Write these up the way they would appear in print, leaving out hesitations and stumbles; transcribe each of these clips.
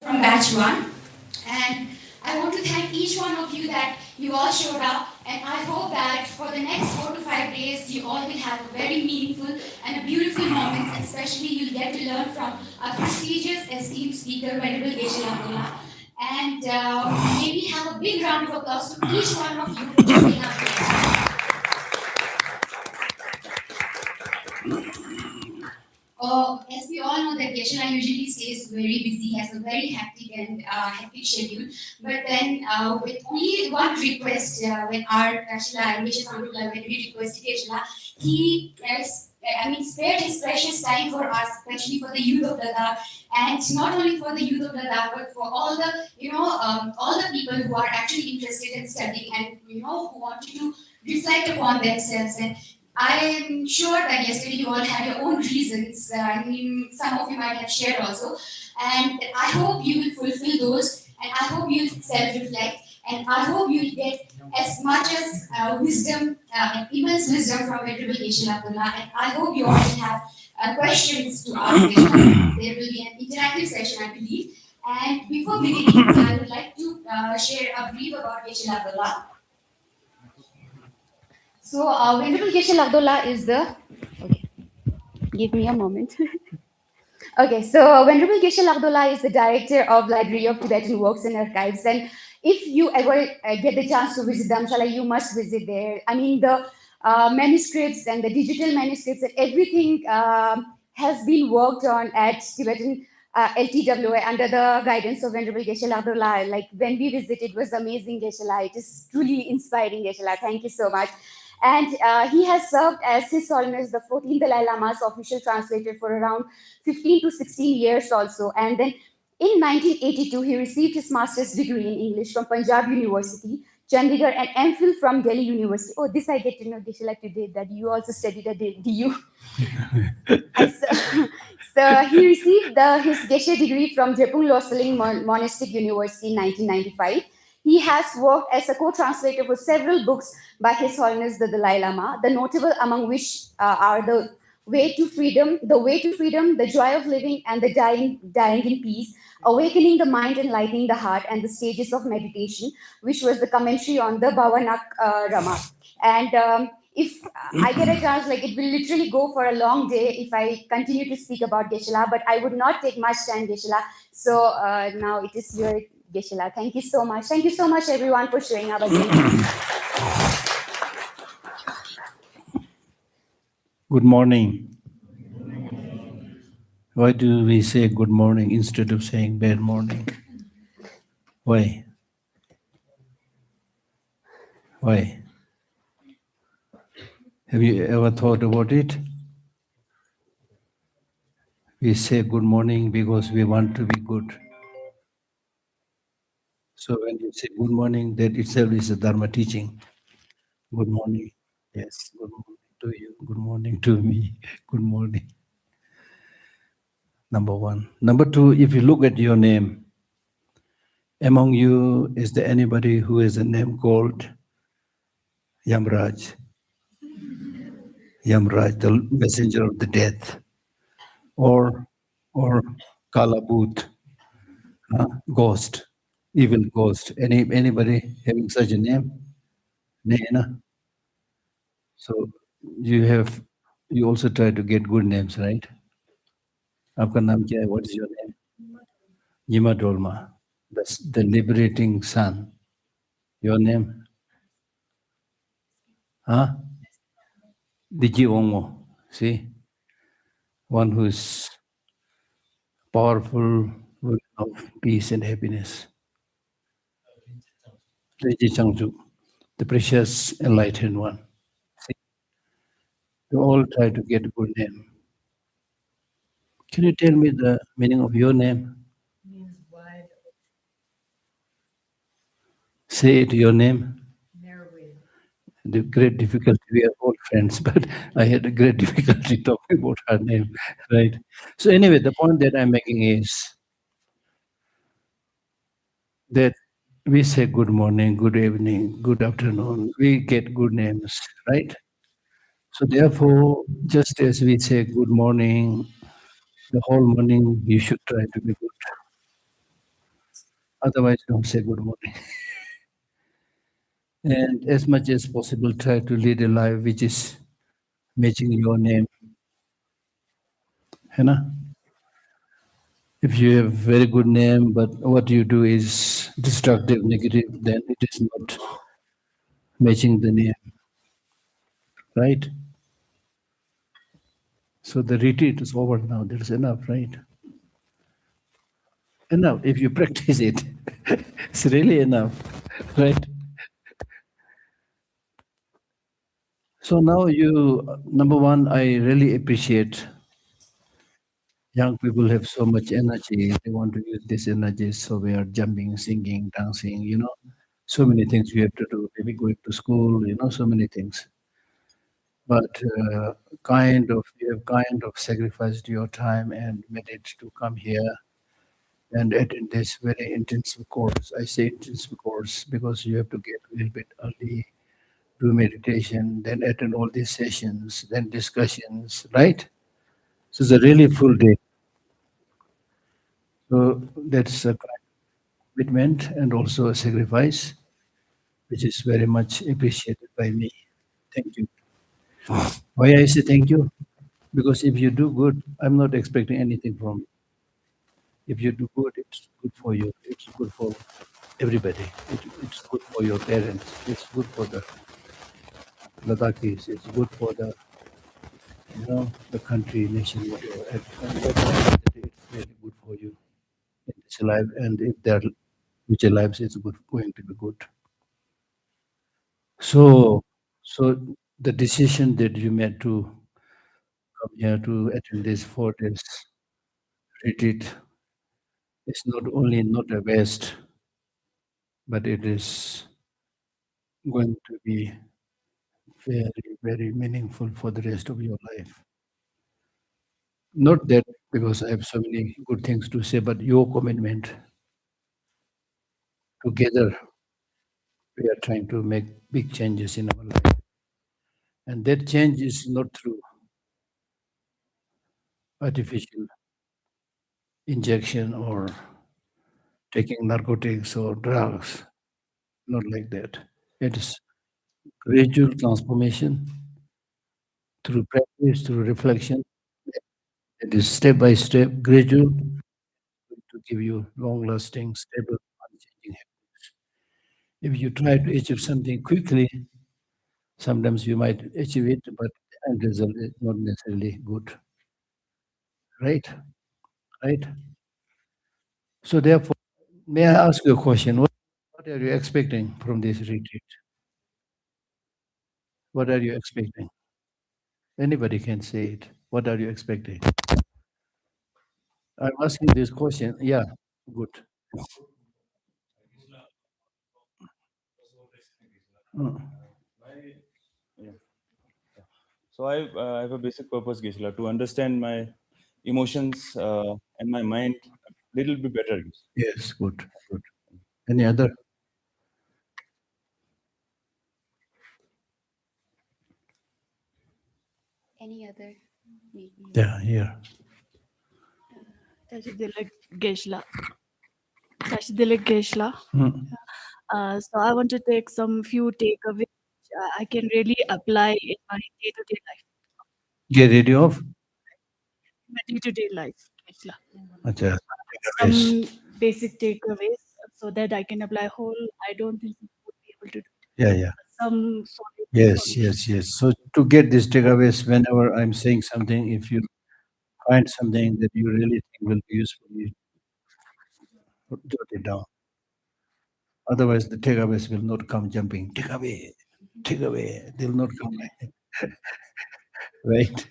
from batch 1. And I want to thank each one of you that you all showed up. And I hope that for the next 4 to 5 days, you all will have a very meaningful and a beautiful moments. And especially, you'll get to learn from a prestigious esteemed speaker, Venerable Geshe. And maybe have a big round of applause to each one of you for joining us today. As we all know that Geshe usually stays very busy, has a very hectic schedule. But then with only one request, when our Geshe, which is when we requested Geshe, he spared his precious time for us, especially for the youth of Ladakh, and not only for the youth of Ladakh, but for all the all the people who are actually interested in studying and who wanted to reflect upon themselves. And I am sure that yesterday you all had your own reasons. Some of you might have shared also. And I hope you will fulfill those. And I hope you'll self-reflect. And I hope you'll get as much as wisdom, immense wisdom from Venerable Geshe. And I hope you all will have questions to ask Geshe. There will be an interactive session, I believe. And before beginning, I would like to share a brief about Geshe. So, Venerable Geshe is the. Okay, give me a moment. Okay, so Venerable Geshe is the director of Library of Tibetan Works and Archives. And if you ever get the chance to visit Dharamshala, you must visit there. I mean, the manuscripts and the digital manuscripts and everything has been worked on at Tibetan LTWA under the guidance of Venerable Geshe. Like when we visited, it was amazing, Geshe. It is truly inspiring, Geshe. Thank you so much. And he has served as His Holiness the 14th Dalai Lama's official translator for around 15 to 16 years also. And then in 1982, he received his master's degree in English from Punjab University, Chandigarh, and MPhil from Delhi University. Oh, this I get to know, Geshe, today, that you also studied at DU. So he received his Geshe degree from Drepung Losaling Monastic University in 1995. He has worked as a co-translator for several books by His Holiness the Dalai Lama, the notable among which are The Way to Freedom, The Joy of Living, and The Dying in Peace, Awakening the Mind, Enlightening the Heart, and the Stages of Meditation, which was the commentary on the Bhavanak Rama. And if I get a chance, it will literally go for a long day if I continue to speak about Geshe, but I would not take much time, Geshe. So now it is your Geshe. Thank you so much. Thank you so much, everyone, for showing up again. Good morning. Why do we say good morning instead of saying bad morning? Why? Why? Have you ever thought about it? We say good morning because we want to be good. So when you say good morning, that itself is a Dharma teaching. Good morning. Yes, good morning to you. Good morning to me. Good morning. Number one. Number two, if you look at your name, among you, is there anybody who has a name called Yamraj? Yamraj, the messenger of the death, or Kalabut, ghost, evil ghost. Anybody having such a name? Nena. So you also try to get good names, right? Aapka naam kya hai? What is your name? Yima Dolma. That's the liberating sun. Your name? Huh? Diji Ongo. See? One who is powerful, of peace and happiness. Diji Changju, the precious enlightened one. See? You all try to get a good name. Can you tell me the meaning of your name? Means wide. Say it, your name. Narrowing. The great difficulty, we are all friends, but I had a great difficulty talking about her name, right? So anyway, the point that I'm making is that we say good morning, good evening, good afternoon. We get good names, right? So therefore, just as we say good morning, the whole morning you should try to be good. Otherwise, don't say good morning. And as much as possible, try to lead a life which is matching your name. You know? If you have very good name, but what you do is destructive, negative, then it is not matching the name, right? So the retreat is over now. There's enough, right? Enough. If you practice it, it's really enough, right? So now number one, I really appreciate young people have so much energy. They want to use this energy. So we are jumping, singing, dancing, so many things you have to do. Maybe going to school, so many things. But you have kind of sacrificed your time and made it to come here and attend this very intensive course. I say intensive course because you have to get a little bit early, do meditation, then attend all these sessions, then discussions, right? So it's a really full day. So that's a kind of commitment and also a sacrifice, which is very much appreciated by me. Thank you. Why I say thank you? Because if you do good, I'm not expecting anything from you. If you do good, it's good for you. It's good for everybody. It's good for your parents. It's good for the Ladakhis. It's good for the country, nation, whatever. And at the end of the day, it's really good for you in this life. And if their future lives, it's going to be good. So, so the decision that you made to come here to attend this 4 days retreat is not only not a waste, but it is going to be very, very meaningful for the rest of your life. Not that because I have so many good things to say, but your commitment together, we are trying to make big changes in our life. And that change is not through artificial injection or taking narcotics or drugs, not like that. It is gradual transformation through practice, through reflection. It is step by step, gradual, to give you long-lasting, stable, unchanging happiness. If you try to achieve something quickly, sometimes you might achieve it, but the end result is not necessarily good. Right? Right? So therefore, may I ask you a question? What are you expecting from this retreat? What are you expecting? Anybody can say it. What are you expecting? I'm asking this question. Yeah, good. Mm. Yeah. So I have a basic purpose, Gisela, to understand my emotions and my mind a little bit better. Yes, good, good. Any other? Any other? Yeah, here. Tashidilek Geshla. Tashidilek Geshla. Mm. So I want to take some few takeaways I can really apply in my day-to-day life. Get ready of? My day-to-day life, Geshla. Acha, takeaways. Some basic takeaways so that I can apply whole. I don't think I would be able to do Yeah, yeah. some solid Yes, yes, solutions. yes. So to get these takeaways, whenever I'm saying something, if you find something that you really think will be useful, you jot it down. Otherwise, the takeaways will not come jumping. Take away, take away. They'll not come like that. Right?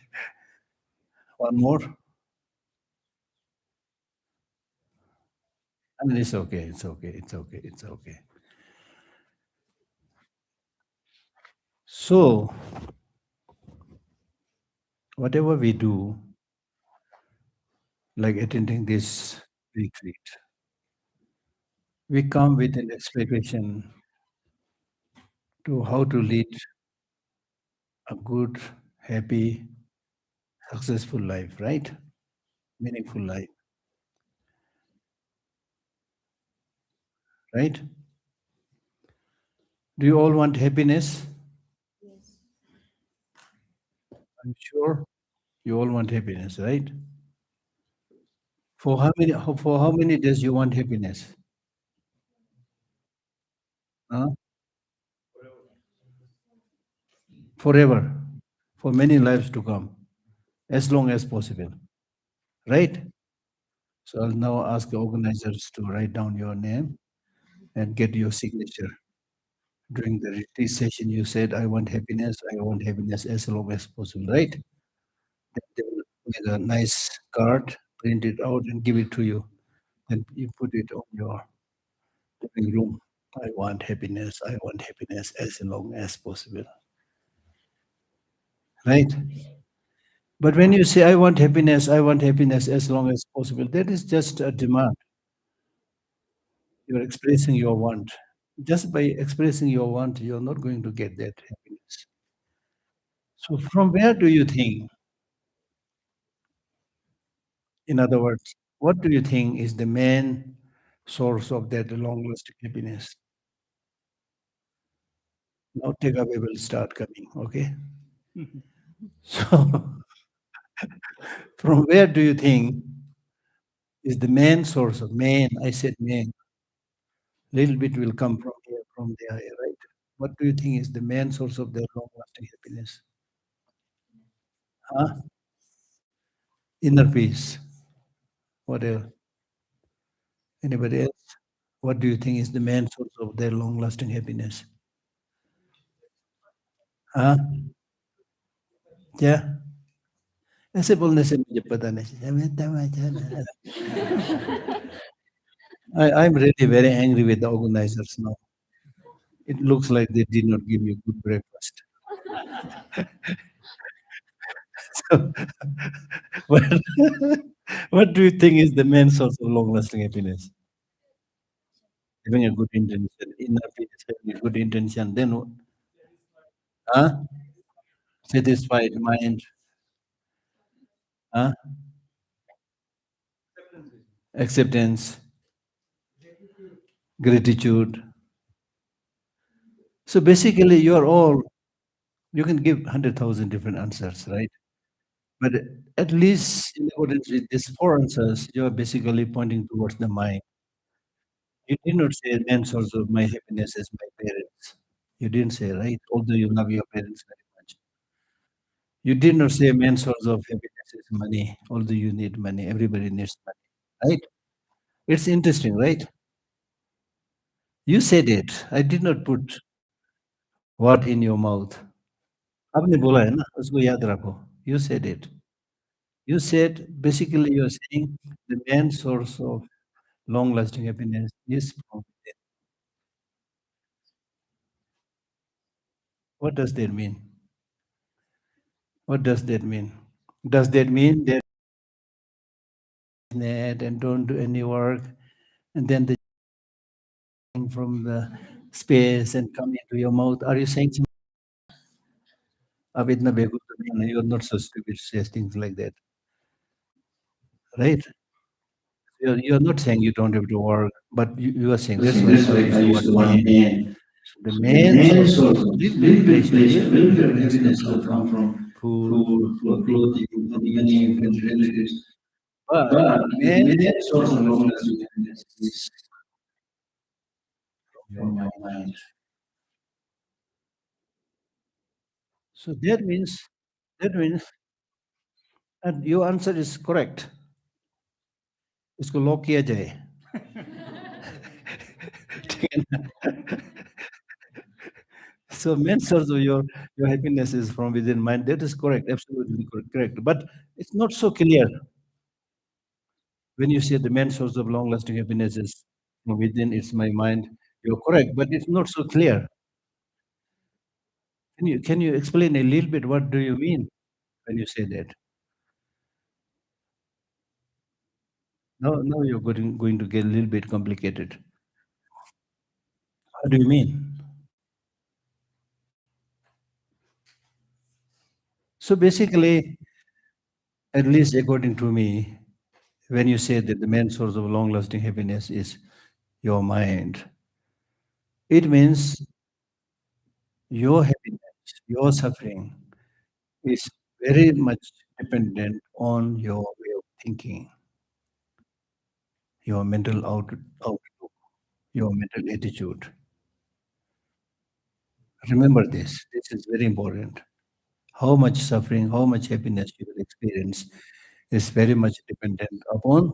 One more. I mean, it's okay. It's okay. It's okay. It's okay. So, whatever we do, like attending this retreat, we come with an expectation to how to lead a good, happy, successful life, right? Meaningful life. right? Do you all want happiness? Yes. I'm sure you all want happiness, right? For how many days you want happiness? Huh? Forever, for many lives to come, as long as possible, right? So I'll now ask the organizers to write down your name and get your signature. During the retreat session, you said, I want happiness as long as possible, right? Then they will make a nice card, print it out, and give it to you. Then you put it on your living room. I want happiness as long as possible, right? But when you say, I want happiness as long as possible, that is just a demand. You're expressing your want. Just by expressing your want, you're not going to get that happiness. So, from where do you think, in other words, what do you think is the main source of that long lasting happiness? Now, takeaway will start coming, okay? So, from where do you think is the main source of main? I said main. Little bit will come from here, from there, right? What do you think is the main source of their long lasting happiness? Huh? Inner peace. What else? Anybody else? What do you think is the main source of their long lasting happiness? Huh? Yeah? ऐसे बोलने से मुझे पता नहीं. I'm really very angry with the organizers now. It looks like they did not give you good breakfast. So, what, what do you think is the main source of long-lasting happiness? Having a good intention, inner peace, having a good intention, then what? Huh? Satisfied mind, huh? Acceptance, gratitude. So basically, you can give 100,000 different answers, right? But at least in accordance with these four answers, you are basically pointing towards the mind. You did not say main source of my happiness is my parents. You didn't say, right? Although you love your parents very much. You did not say main source of happiness is money, although you need money. Everybody needs money, right? It's interesting, right? You said it. I did not put word in your mouth. आपने बोला है ना, उसको याद रखो. You said it. You said, basically, you're saying the main source of long-lasting happiness is from within. What does that mean? What does that mean? Does that mean that net and don't do any work, and then the from the space and come into your mouth? Are you saying "Ab itna begus to nahi hai, you're not so stupid to say things like that, right? You're not saying you don't have to work, but you are saying that's why I use the word man. The main source of real pleasure, real happiness will come from food, from clothing, money, from relatives. But the main source of long-lasting happiness is from your mind. So that means, and your answer is correct. इसको lock किया जाए. ठीक है ना? So main source of your happiness is from within mind. That is correct, absolutely correct. But it's not so clear when you say the main source of long-lasting happiness is from within. It's my mind. You're correct, but it's not so clear. Can you explain a little bit? What do you mean when you say that? Now you're going to get a little bit complicated. What do you mean? So basically, at least according to me, when you say that the main source of long-lasting happiness is your mind, It means your happiness, your suffering is very much dependent on your way of thinking, your mental outlook, your mental attitude. Remember this. This is very important. How much suffering, how much happiness you will experience is very much dependent upon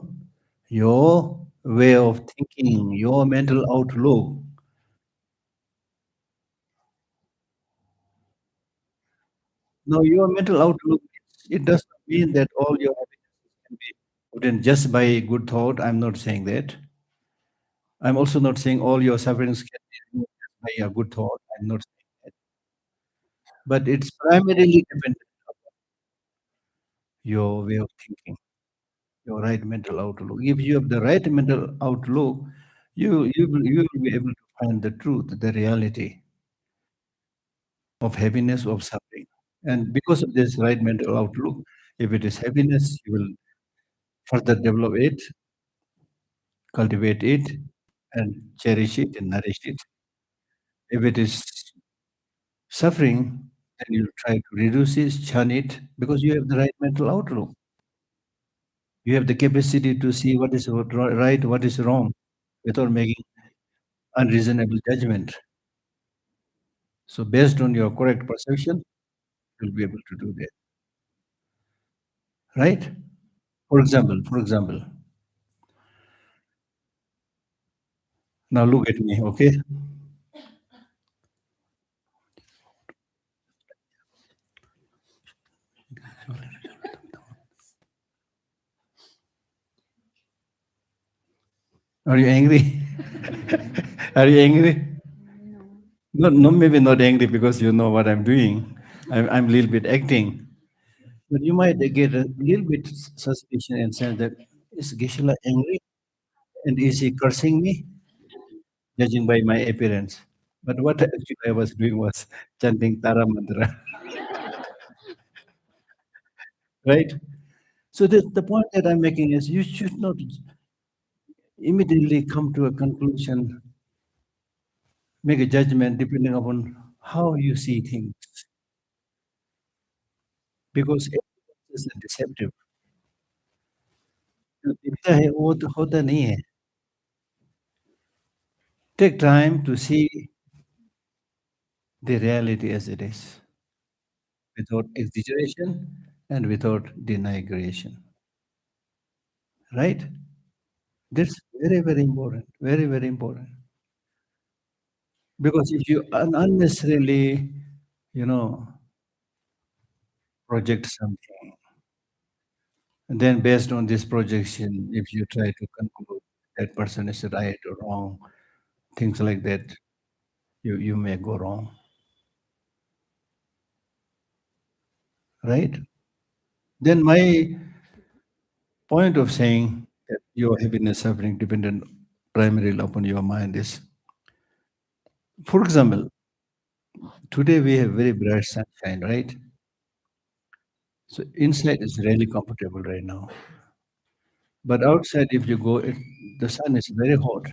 your way of thinking, your mental outlook. Now, your mental outlook, it does not mean that all your happiness can be obtained just by good thought. I'm not saying that. I'm also not saying all your sufferings can be removed just by a good thought. I'm not saying that. But it's primarily dependent on your way of thinking, your right mental outlook. If you have the right mental outlook, you will be able to find the truth, the reality of happiness, of suffering. And because of this right mental outlook, if it is happiness, you will further develop it, cultivate it, and cherish it and nourish it. If it is suffering, then you try to reduce it, shun it, because you have the right mental outlook. You have the capacity to see what is right, what is wrong, without making unreasonable judgment. So, based on your correct perception, you'll be able to do that. Right? For example, now look at me, okay? Are you angry? Are you angry? No, no, maybe not angry because you know what I'm doing. I'm a little bit acting. But you might get a little bit suspicion and say that, is Geshe angry? And is he cursing me? Judging by my appearance. But what actually I was doing was chanting Tara Mantra, right? So the point that I'm making is you should not immediately come to a conclusion, make a judgment depending upon how you see things, because everything is deceptive. दिखता है वो तो होता नहीं है. Take time to see the reality as it is, without exaggeration and without denigration. Right? That's very, very important. Very, very important. Because if you unnecessarily, you know, project something, and then based on this projection, if you try to conclude that person is right or wrong, things like that, you may go wrong. Right? Then my point of saying that your happiness suffering dependent primarily upon your mind is, for example, today we have very bright sunshine, right? So inside is really comfortable right now. But outside, if you go, the sun is very hot.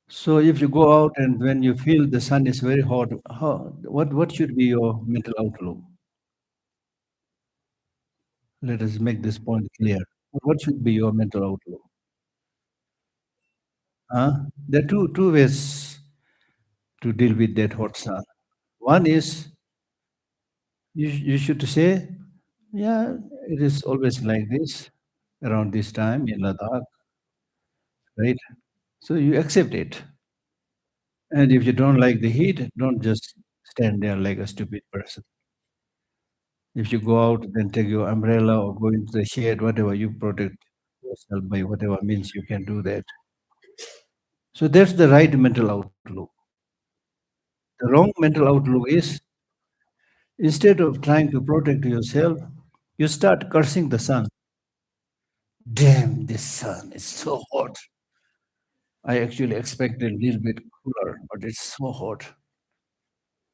So if you go out and when you feel the sun is very hot, what should be your mental outlook? Let us make this point clear. What should be your mental outlook? There are two ways to deal with that hot sun. One is you should say, yeah, it is always like this around this time in Ladakh, right? So you accept it. And if you don't like the heat, don't just stand there like a stupid person. If you go out, then take your umbrella or go into the shade, whatever, you protect yourself by whatever means you can do that. So that's the right mental outlook. The wrong mental outlook is, instead of trying to protect yourself, you start cursing the sun. Damn, this sun is so hot. I actually expected a little bit cooler, but it's so hot.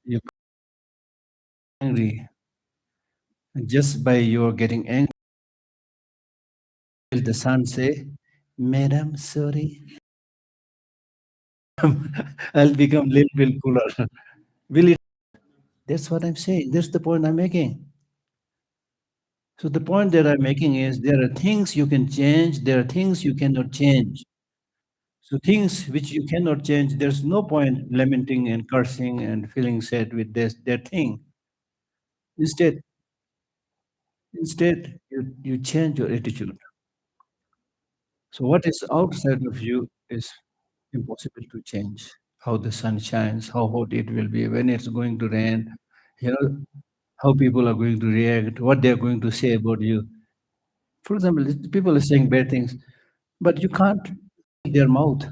You're angry. And just by your getting angry, the sun say, Madam, sorry. I'll become little bit cooler. Will it? That's what I'm saying. That's the point I'm making. So the point that I'm making is there are things you can change, there are things you cannot change. So things which you cannot change, there's no point lamenting and cursing and feeling sad with this that thing. Instead, instead you change your attitude. So what is outside of you is impossible to change. How the sun shines, how hot it will be, when it's going to rain, you know, how people are going to react, what they are going to say about you. For example, people are saying bad things, but you can't fill their mouth.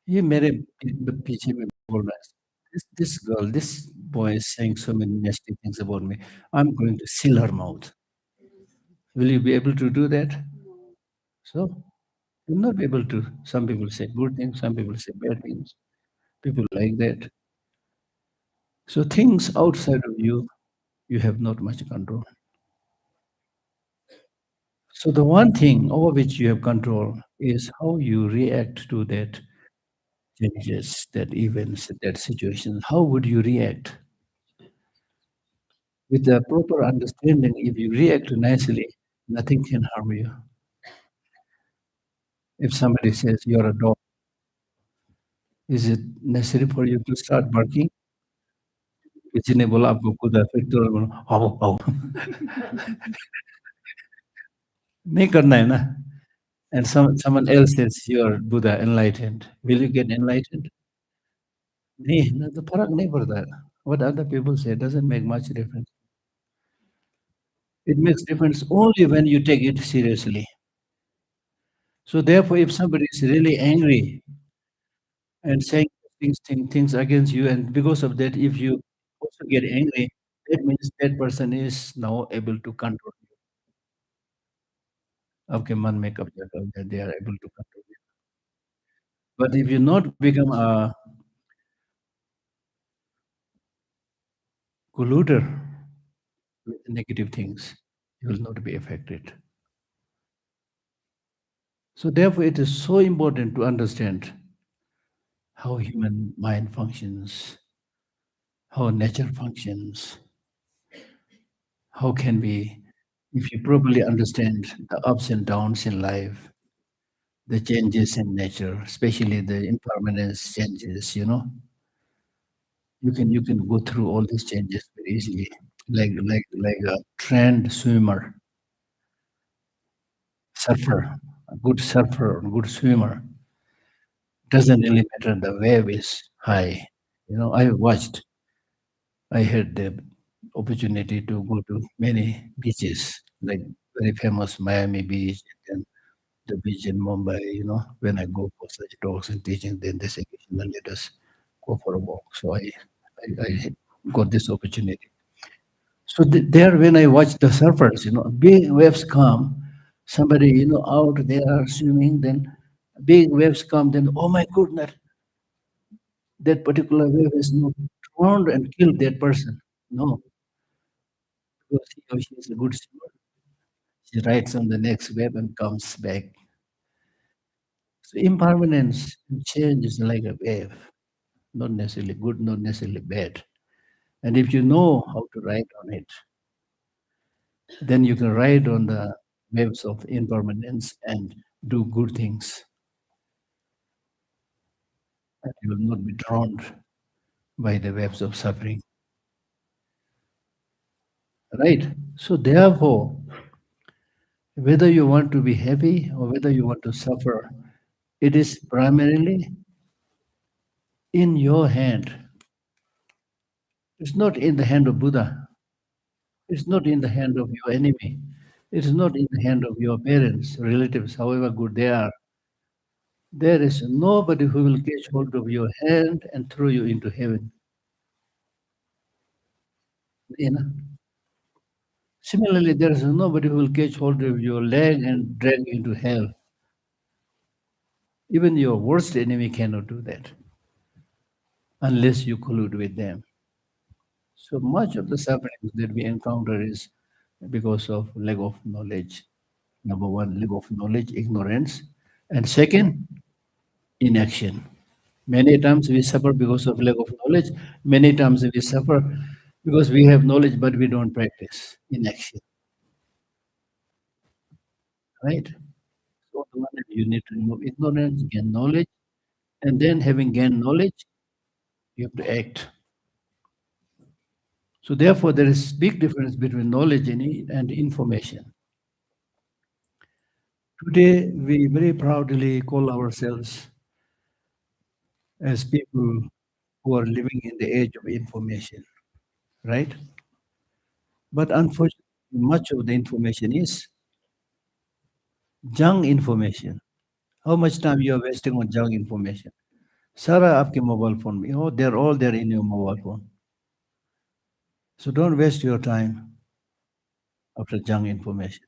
ये मेरे पीछे में बोल रहा है. This girl, this boy is saying so many nasty things about me. I'm going to seal her mouth. Will you be able to do that? So you'll not be able to. Some people say good things, some people say bad things. People like that. So things outside of you, you have not much control. So the one thing over which you have control is how you react to that changes, that events, that situation. How would you react? With a proper understanding, if you react nicely, nothing can harm you. If somebody says you're a dog, is it necessary for you to start barking? किसी ने बोला आपको खुदा फिर तुरंत बोलो आओ आओ नहीं करना है ना. And someone else says you're Buddha enlightened. Will you get enlightened? नहीं ना तो फर्क नहीं पड़ता. What other people say doesn't make much difference. It makes difference only when you take it seriously. So therefore, if somebody is really angry and saying things against you, and because of that, if you also get angry, that means that person is now able to control you. आपके मन में कब्जा कर लिया, they are able to control you. But if you not become a colluder with negative things, you will not be affected. So therefore, it is so important to understand how human mind functions, how nature functions, how can we, if you properly understand the ups and downs in life, the changes in nature, especially the impermanence changes, you can go through all these changes very easily, like a trained swimmer, surfer, a good surfer, a good swimmer. Doesn't really matter the wave is high. I had the opportunity to go to many beaches, like very famous Miami Beach, and the beach in Mumbai. When I go for such talks and teaching, then they say, "Well, let us go for a walk." So I got this opportunity. So there, when I watch the surfers, big waves come, somebody, out there swimming, then big waves come, then, oh my goodness, that particular wave is not drowned and killed that person. No, because he or she is a good swimmer. She rides on the next wave and comes back. So impermanence and change is like a wave, not necessarily good, not necessarily bad. And if you know how to ride on it, then you can ride on the waves of impermanence and do good things. And you will not be drowned by the waves of suffering. Right? So therefore, whether you want to be happy or whether you want to suffer, it is primarily in your hand. It's not in the hand of Buddha. It's not in the hand of your enemy. It's not in the hand of your parents, relatives, however good they are. There is nobody who will catch hold of your hand and throw you into heaven. Similarly, there is nobody who will catch hold of your leg and drag you into hell. Even your worst enemy cannot do that unless you collude with them. So much of the suffering that we encounter is because of lack of knowledge. Number one, lack of knowledge, ignorance. And second, inaction. Many times we suffer because of lack of knowledge. Many times we suffer because we have knowledge but we don't practice inaction. Right? So on the one hand, you need to remove ignorance, gain knowledge, and then having gained knowledge, you have to act. So therefore, there is big difference between knowledge and information. Today, we very proudly call ourselves as people who are living in the age of information, right? But unfortunately, much of the information is junk information. How much time you are wasting on junk information? Sara, आपके mobile phone में, oh, they're all there in your mobile phone. So don't waste your time after junk information.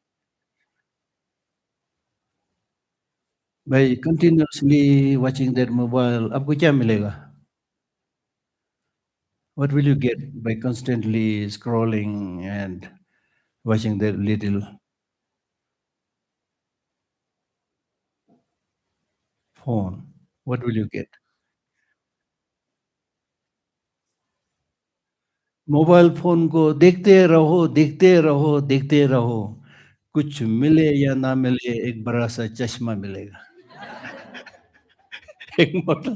By continuously watching that mobile, आपको क्या मिलेगा? What will you get by constantly scrolling and watching that little phone? What will you get? Mobile phone को देखते रहो, देखते रहो। कुछ मिले या ना मिले, एक बड़ा सा चश्मा मिलेगा। एक मोटा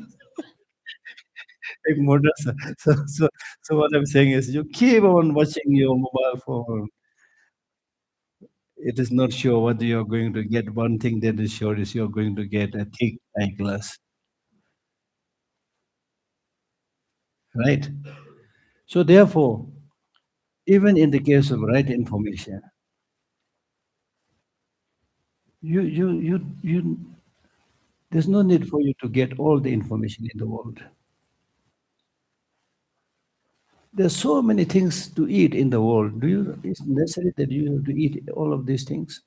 एक मोटा सा so what I'm saying is you keep on watching your mobile phone. It is not sure what you're going to get. One thing that is sure is you're going to get a thick eyeglass. Right? So therefore, even in the case of right information, you there's no need for you to get all the information in the world. There's so many things to eat in the world. Is it necessary that you have to eat all of these things?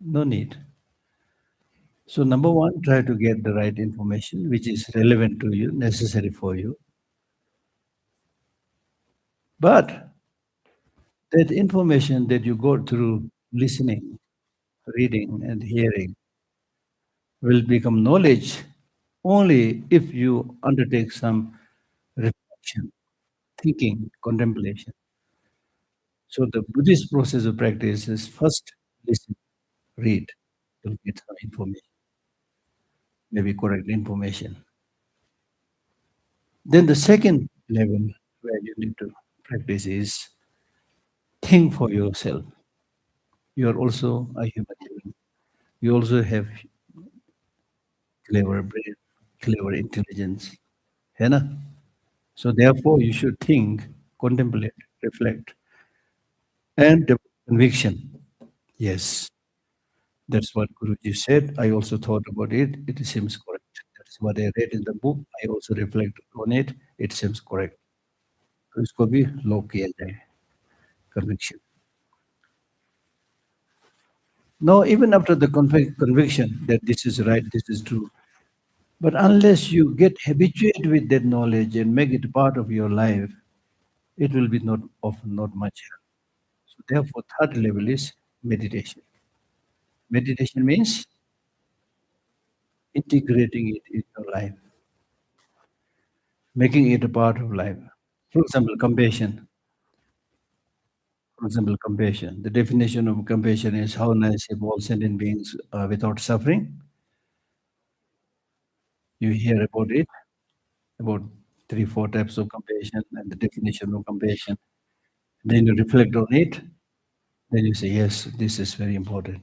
No need. So number one, try to get the right information which is relevant to you, necessary for you. But that information that you got through listening, reading, and hearing will become knowledge only if you undertake some reflection, thinking, contemplation. So the Buddhist process of practice is first listen, read, you'll get some information, maybe correct information. Then the second level where you need to practice is think for yourself. You are also a human being. You also have clever brain, clever intelligence. है ना? So therefore, you should think, contemplate, reflect, and develop conviction. Yes, that's what Guruji said. I also thought about it. It seems correct. That's what I read in the book. I also reflected on it. It seems correct. तो इसको भी lock किया जाए, conviction. No, even after the conviction that this is right, this is true, but unless you get habituated with that knowledge and make it part of your life, it will be not much help. So therefore, third level is meditation. Meditation means integrating it in your life, making it a part of life. For example, compassion. For example, compassion. The definition of compassion is how nice if all sentient beings are without suffering. You hear about it, about 3, 4 types of compassion and the definition of compassion. Then you reflect on it. Then you say, yes, this is very important.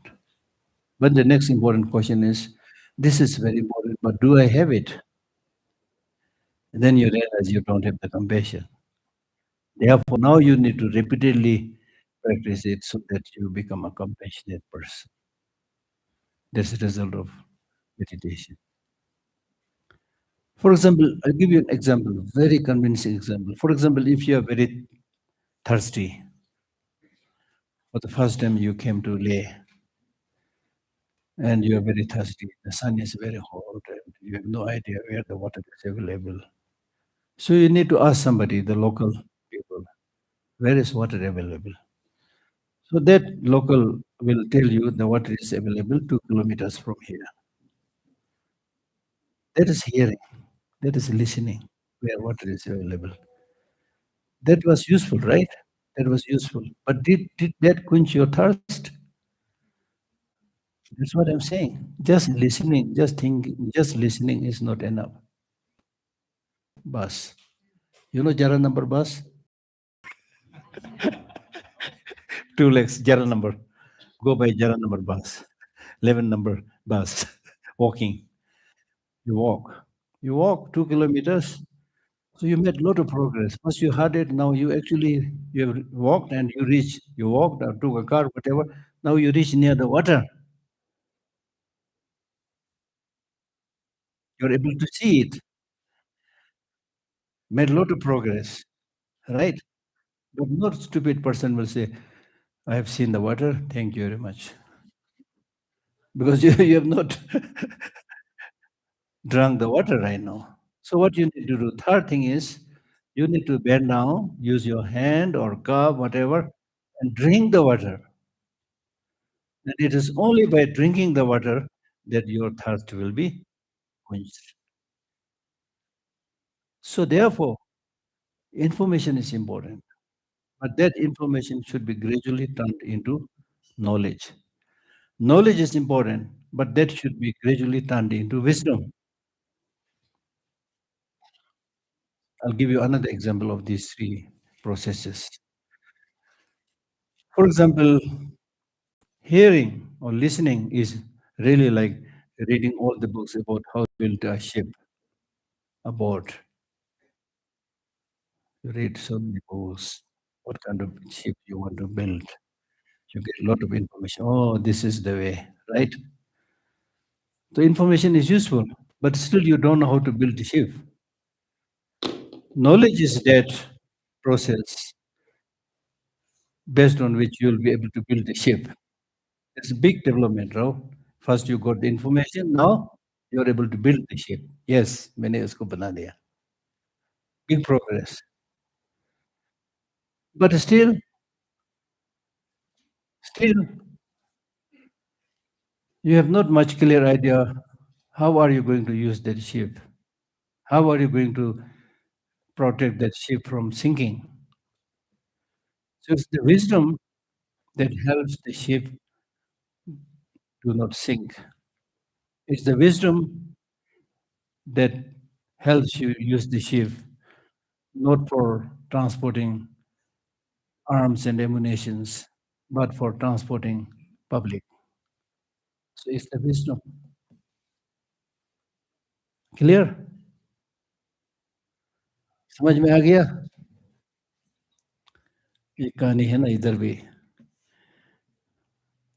But the next important question is, this is very important, but do I have it? And then you realize you don't have the compassion. Therefore, now you need to repeatedly practice it so that you become a compassionate person. That's the result of meditation. For example, I'll give you an example, very convincing example. For example, if you are very thirsty, for the first time you came to Leh, and you are very thirsty, the sun is very hot, and you have no idea where the water is available. So you need to ask somebody, the local people, where is water available? So that local will tell you the water is available 2 kilometers from here. That is hearing. That is listening where water is available. That was useful, right? That was useful. But did that quench your thirst? That's what I'm saying. Just listening, just thinking, just listening is not enough. Bus. You know Jara number bus? 2 legs, Jara number. Go by Jara number bus. 11 number bus. Walking. You walk. You walk 2 kilometers. So you made a lot of progress. Once you had it, now you have walked and you reach. You walked or took a car, whatever. Now you reach near the water. You're able to see it. Made a lot of progress, right? But not stupid person will say, I have seen the water, thank you very much. Because you have not drunk the water right now. So what you need to do, third thing is, you need to bend down, use your hand or cup, whatever, and drink the water. And it is only by drinking the water that your thirst will be quenched. So therefore, information is important. But that information should be gradually turned into knowledge. Knowledge is important, but that should be gradually turned into wisdom. I'll give you another example of these three processes. For example, hearing or listening is really like reading all the books about how to build a ship, a boat. You read so many books, what kind of ship you want to build. You get a lot of information. Oh, this is the way, right? The information is useful, but still you don't know how to build a ship. Knowledge is that process based on which you'll be able to build a ship. It's a big development, right? First you got the information, now you're able to build the ship. Yes, मैंने इसको बना दिया. Big progress. But still, you have not much clear idea how are you going to use that ship? How are you going to protect that ship from sinking? So it's the wisdom that helps the ship to not sink. It's the wisdom that helps you use the ship not for transporting arms and ammunitions, but for transporting public. So it's the wisdom. Clear? समझ में आ गया? ये कहानी है ना इधर भी.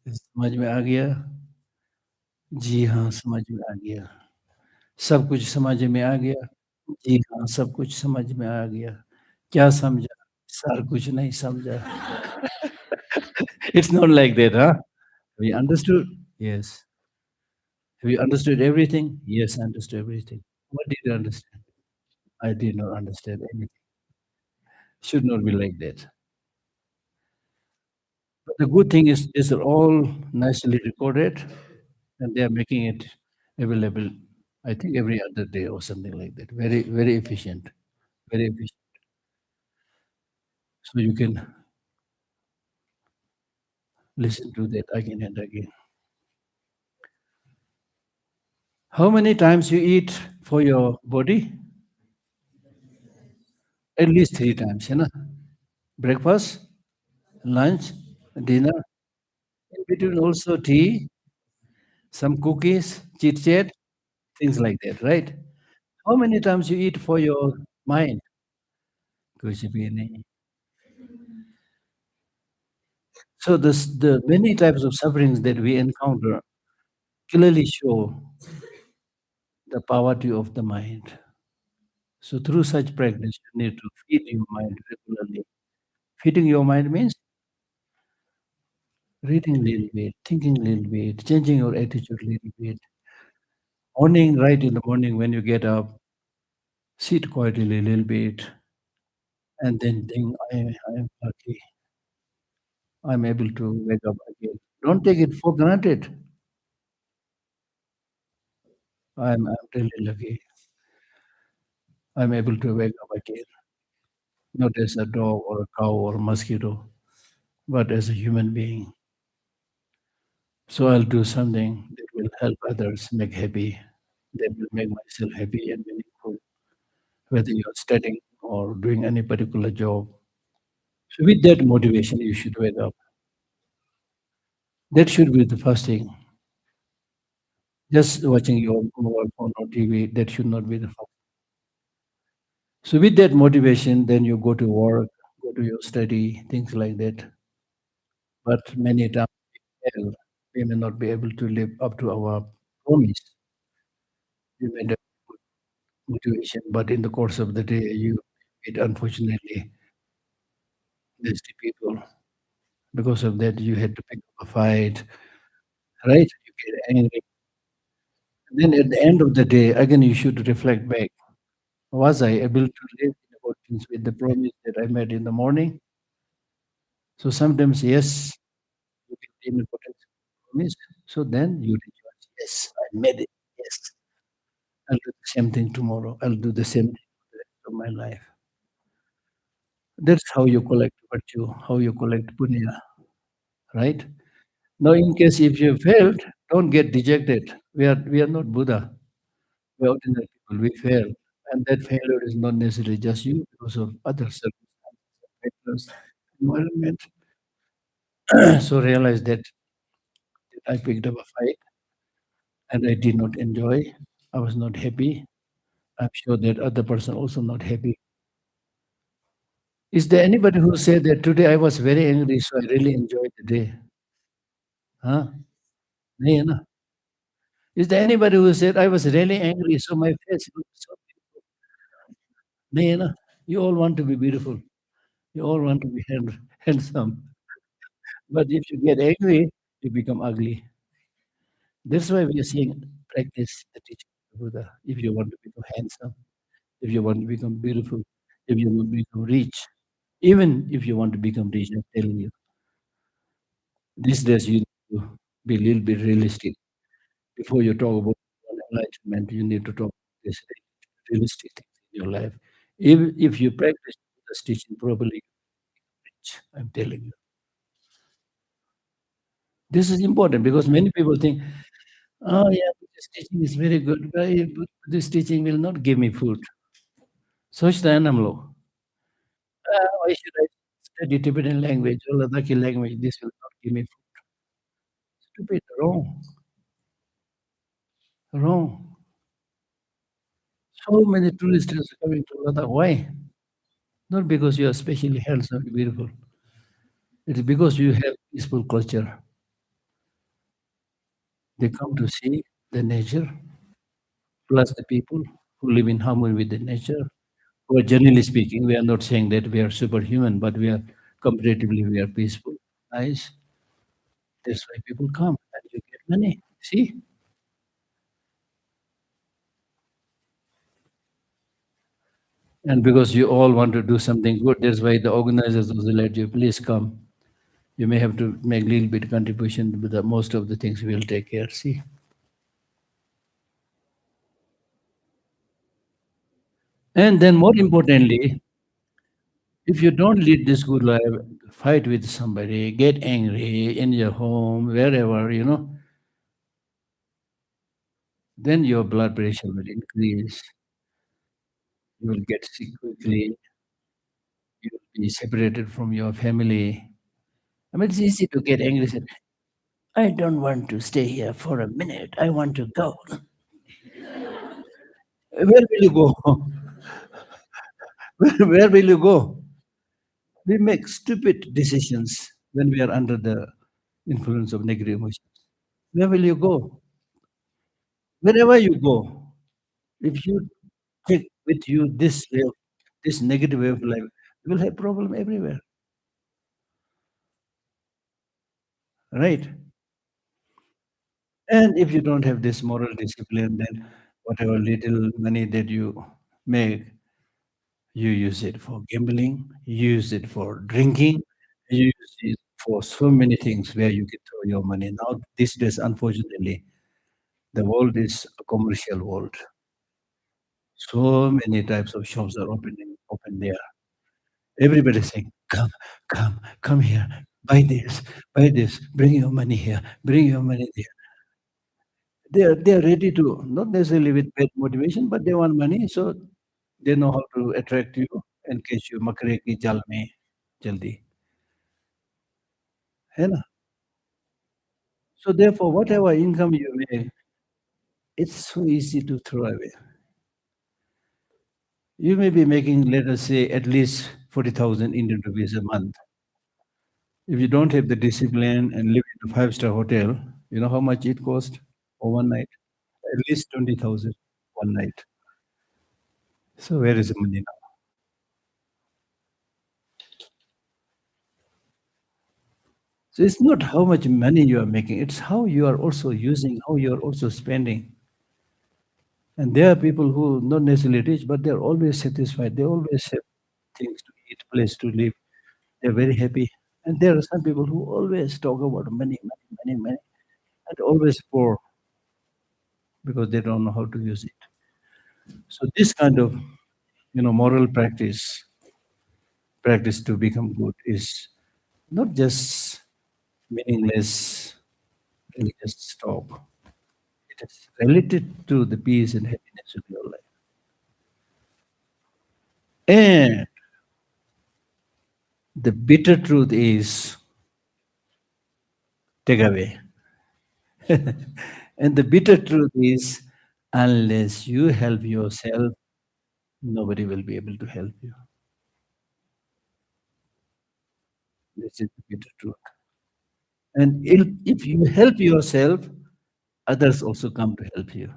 समझ में आ गया? जी हाँ, समझ में आ गया. सब कुछ समझ में आ गया? जी हाँ, सब कुछ समझ में आ गया. क्या समझा? सर कुछ नहीं समझा. It's not like that, huh? Have you understood? Yes. Have you understood everything? Yes, I understood everything. What did you understand? I did not understand anything. Should not be like that. But the good thing is these are all nicely recorded and they are making it available, I think, every other day or something like that. Very, very efficient. Very efficient. So you can listen to that again and again. How many times you eat for your body? At least 3 times, you know? Breakfast, lunch, dinner, in between also tea, some cookies, chit chat, things like that, right? How many times you eat for your mind? कुछ भी नहीं. So the many types of sufferings that we encounter clearly show the poverty of the mind. So through such practice, you need to feed your mind regularly. Feeding your mind means reading a little bit, thinking a little bit, changing your attitude a little bit. Morning, right in the morning when you get up, sit quietly a little bit, and then think, I am lucky. I'm able to wake up again. Don't take it for granted. I'm really lucky. I'm able to wake up again, not as a dog or a cow or a mosquito, but as a human being. So I'll do something that will help others make happy, that will make myself happy and meaningful, whether you're studying or doing any particular job. So with that motivation, you should wake up. That should be the first thing. Just watching your mobile phone or TV, that should not be the first. So with that motivation, then you go to work, go to your study, things like that. But many times fail. We may not be able to live up to our promise. We made a good motivation, but in the course of the day, you meet unfortunately nasty people. Because of that, you had to pick up a fight, right? You get angry. Then at the end of the day, again, you should reflect back. Was I able to live in accordance with the promise that I made in the morning? So sometimes, yes, you can be in accordance with the promise. So then you rejoice. Yes, I made it. Yes, I'll do the same thing tomorrow. I'll do the same thing for the rest of my life. That's how you collect virtue, how you collect punya, right? Now, in case if you failed, don't get dejected. We are not Buddha. We are ordinary people. We fail, and that failure is not necessarily just you because of other circumstances, factors, environment. So realize that I picked up a fight and I did not enjoy. I was not happy. I'm sure that other person also not happy. Is there anybody who said that today I was very angry, so I really enjoyed the day? Huh? नहीं है ना? Is there anybody who said I was really angry, so my face looked so beautiful? नहीं है ना? You all want to be beautiful. You all want to be handsome. But if you get angry, you become ugly. That's why we are saying practice the teaching of the Buddha. If you want to become handsome, if you want to become beautiful, if you want to become rich, even if you want to become rich, I'm telling you, these days you need to be a little bit realistic. Before you talk about enlightenment, you need to talk about this realistic things in your life. If you practice Buddha's teaching properly, rich, I'm telling you. This is important because many people think, oh yeah, this teaching is very good, but this teaching will not give me food. सोचता है ना हम लोग, why should I study Tibetan language or Ladakhi language? This will not give me food. Stupid, wrong, wrong. So many tourists are coming to Ladakh. Why? Not because you are especially handsome, beautiful. It is because you have peaceful culture. They come to see the nature, plus the people who live in harmony with the nature. Well, generally speaking, we are not saying that we are superhuman, but we are comparatively we are peaceful, nice. That's why people come and you get money. See? And because you all want to do something good, that's why the organizers also let you please come. You may have to make a little bit contribution, but most of the things we'll take care. See? And then more importantly, if you don't lead this good life, fight with somebody, get angry in your home, wherever, then your blood pressure will increase. You will get sick quickly. You will be separated from your family. I mean, it's easy to get angry. Say, I don't want to stay here for a minute. I want to go. Where will you go? Where will you go? We make stupid decisions when we are under the influence of negative emotions. Where will you go? Wherever you go, if you take with you this negative way of life, you will have problem everywhere, right? And if you don't have this moral discipline, then whatever little money that you make, you use it for gambling, you use it for drinking, you use it for so many things where you can throw your money. Now, these days, unfortunately, the world is a commercial world. So many types of shops are open there. Everybody saying, "Come, come, come here, buy this, bring your money here, bring your money there." They are ready to, not necessarily with bad motivation, but they want money, so they know how to attract you and catch you. Makre ki jal mein jaldi, है ना? So therefore, whatever income you make, it's so easy to throw away. You may be making, let us say, at least 40,000 Indian rupees a month. If you don't have the discipline and live in a five-star hotel, you know how much it costs for one night? At least 20,000 one night. So where is the money now? So it's not how much money you are making, it's how you are also using, how you are also spending. And there are people who not necessarily rich, but they're always satisfied. They always have things to eat, place to live. They're very happy. And there are some people who always talk about money, money, money, money, and always poor because they don't know how to use it. So this kind of moral practice to become good is not just meaningless religious talk. It is related to the peace and happiness of your life. And the bitter truth is take away. And the bitter truth is unless you help yourself, nobody will be able to help you. This is the bitter truth. And if you help yourself, others also come to help you.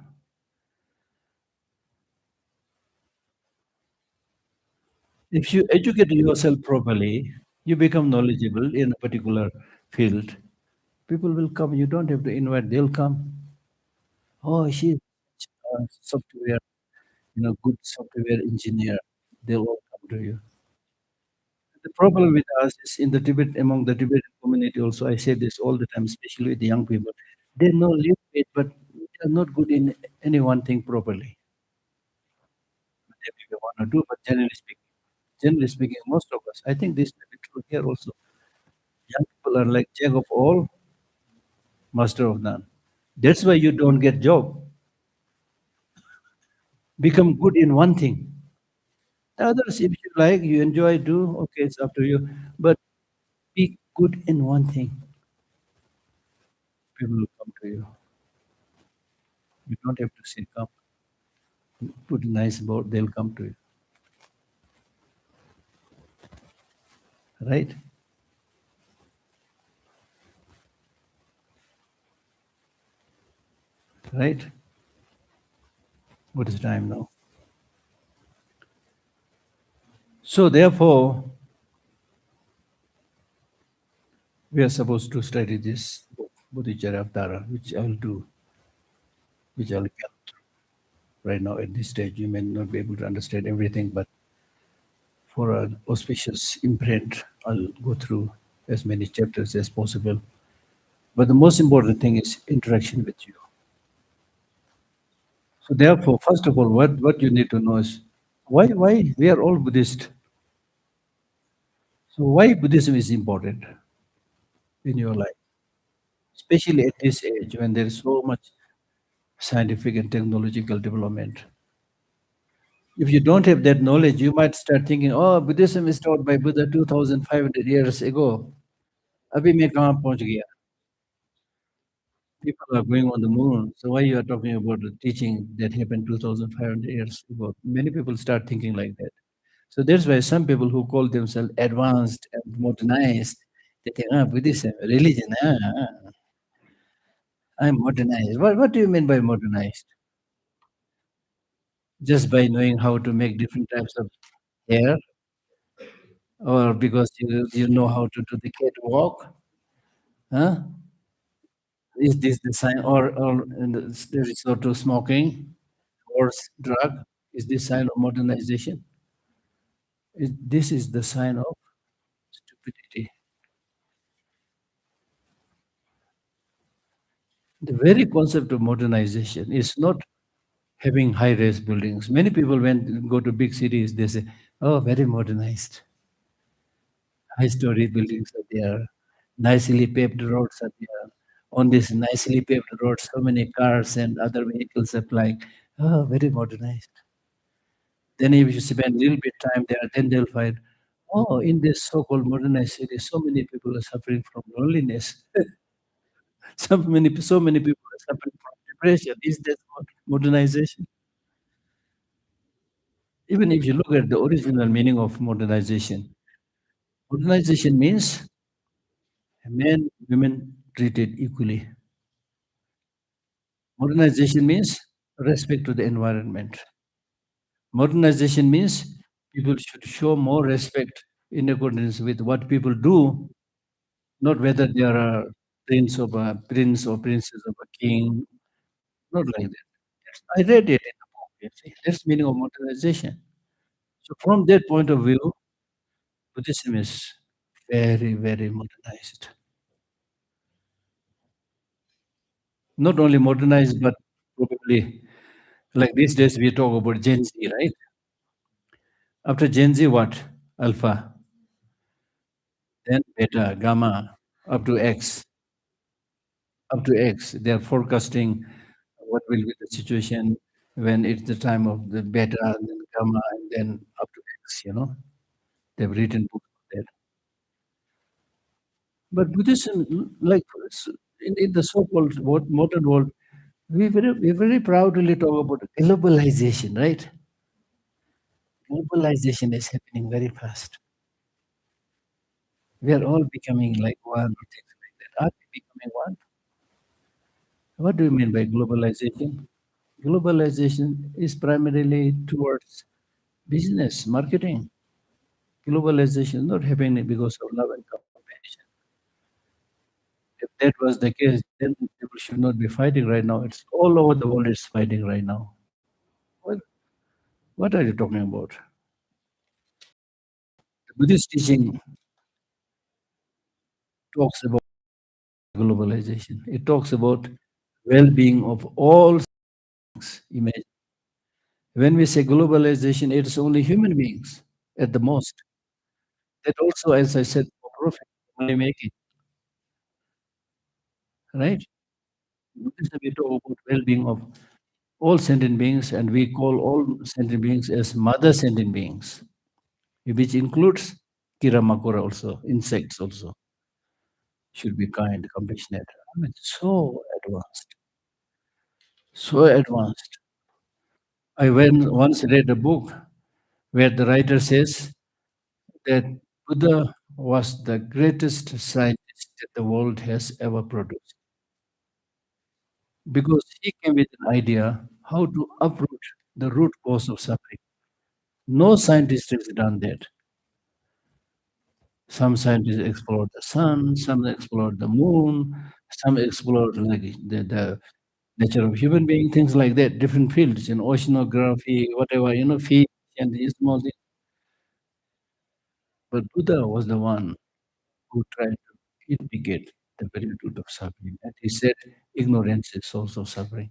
If you educate yourself properly, you become knowledgeable in a particular field, people will come. You don't have to invite, they'll come. Oh, she's a software, good software engineer. They'll all come to you. The problem with us is in the Tibet, among the Tibetan community also, I say this all the time, especially with the young people. They know little bit, but they're not good in any one thing properly. They maybe one or two, but generally speaking, most of us, I think this may be true here also. Young people are like jack of all, master of none. That's why you don't get job. Become good in one thing. The others, if you like, you enjoy, do, okay, it's up to you. But be good in one thing. People will come to you. You don't have to say come. Put a nice board, they'll come to you. Right? Right? What is the time now? So therefore, we are supposed to study this book, Bodhicitta, which I will do, which I will get through. Right now at this stage, you may not be able to understand everything, but for an auspicious imprint, I'll go through as many chapters as possible. But the most important thing is interaction with you. So therefore, first of all, what you need to know is why we are all Buddhist. So why Buddhism is important in your life, especially at this age when there is so much scientific and technological development. If you don't have that knowledge, you might start thinking, oh, Buddhism is taught by Buddha 2,500 years ago. Abhi main kahan pahunch gaya? People are going on the moon. So why you are talking about the teaching that happened 2,500 years ago? Many people start thinking like that. So that's why some people who call themselves advanced and modernized, they think, Buddhism, religion, I'm modernized. What do you mean by modernized? Just by knowing how to make different types of hair, or because you know how to do the catwalk? Huh? Is this the sign, or the resort to smoking or drug? Is this sign of modernization? This is the sign of stupidity. The very concept of modernization is not having high-rise buildings. Many people, when go to big cities, they say, "Oh, very modernized. High-story buildings are there. Nicely paved roads are there. On these nicely paved roads, so many cars and other vehicles are flying. Oh, very modernized." Then if you spend a little bit time there, then they'll find, oh, in this so-called modernized city, so many people are suffering from loneliness. So many people are suffering from depression. Is that modernization? Even if you look at the original meaning of modernization means men, women treated equally. Modernization means respect to the environment. Modernization means people should show more respect in accordance with what people do, not whether they are a prince or princess of a king, not like that. I read it in the book. You see. That's meaning of modernization. So from that point of view, Buddhism is very, very modernized. Not only modernized, but probably like these days we talk about Gen Z, right? After Gen Z, what? Alpha, then beta, gamma, up to X. Up to X. They are forecasting what will be the situation when it's the time of the beta and then gamma and then up to X. They've written books on that. But Buddhism, like in the so-called modern world, we very proudly talk about globalization, right? Globalization is happening very fast. We are all becoming like one or things like that. Are we becoming one? What do you mean by globalization? Globalization is primarily towards business, marketing. Globalization is not happening because of love and compassion. If that was the case, then people should not be fighting right now. It's all over the world is fighting right now. What, what are you talking about? The Buddhist teaching talks about globalization. It talks about well-being of all things. Imagine. When we say globalization, it's only human beings at the most. That also, as I said, for profit, money making, right? Buddhism, we talk about well-being of all sentient beings, and we call all sentient beings as mother sentient beings, which includes Kira Makura also, insects also, should be kind, compassionate. I mean, so advanced, so advanced. Once read a book where the writer says that Buddha was the greatest scientist that the world has ever produced because he came with an idea how to uproot the root cause of suffering. No scientist has done that. Some scientists explored the sun, some explored the moon, some explored like the nature of human being, things like that, different fields in oceanography, whatever, fish and these small things. But Buddha was the one who tried to indicate the very root of suffering. And he said, ignorance is source of suffering.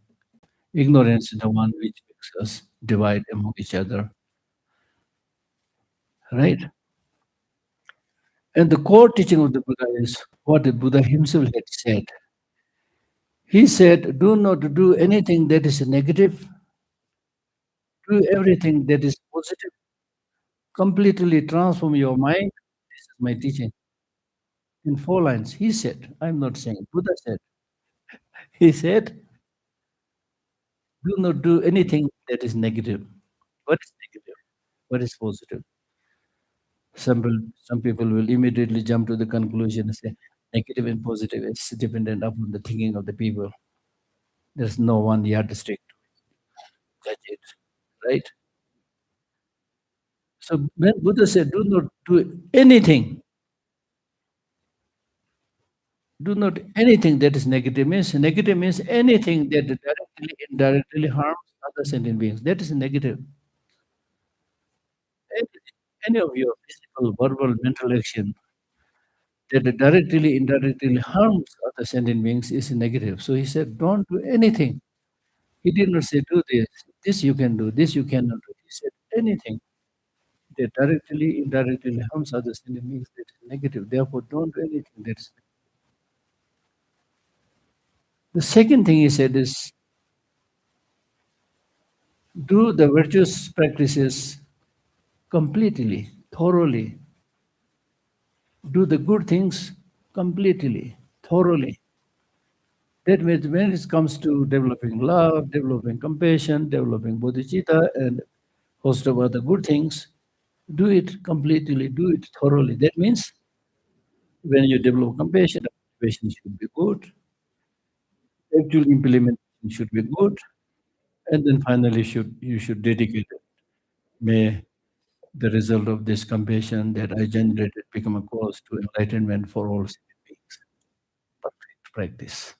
Ignorance is the one which makes us divide among each other, right? And the core teaching of the Buddha is what the Buddha himself had said. He said, do not do anything that is negative, do everything that is positive, completely transform your mind. This is my teaching. In 4 lines, he said, I'm not saying, Buddha said, he said, do not do anything that is negative. What is negative? What is positive? Some people will immediately jump to the conclusion and say, negative and positive is dependent upon the thinking of the people. There's no one yardstick to judge it, right? So when Buddha said, do not anything that is negative means anything that directly, indirectly harms other sentient beings. That is negative. Anything, any of your physical, verbal, mental action that directly, indirectly harms other sentient beings is negative. So he said, don't do anything. He did not say, do this. This you can do. This you cannot do. He said, anything that directly, indirectly harms other sentient beings, that is negative. Therefore, don't do anything that is negative. The second thing he said is, do the virtuous practices completely, thoroughly. Do the good things completely, thoroughly. That means when it comes to developing love, developing compassion, developing bodhicitta, and host of other good things, do it completely, do it thoroughly. That means when you develop compassion, the motivation should be good, actual implementation should be good, and then finally you should dedicate it. May the result of this compassion that I generated become a cause to enlightenment for all sentient beings. Perfect practice.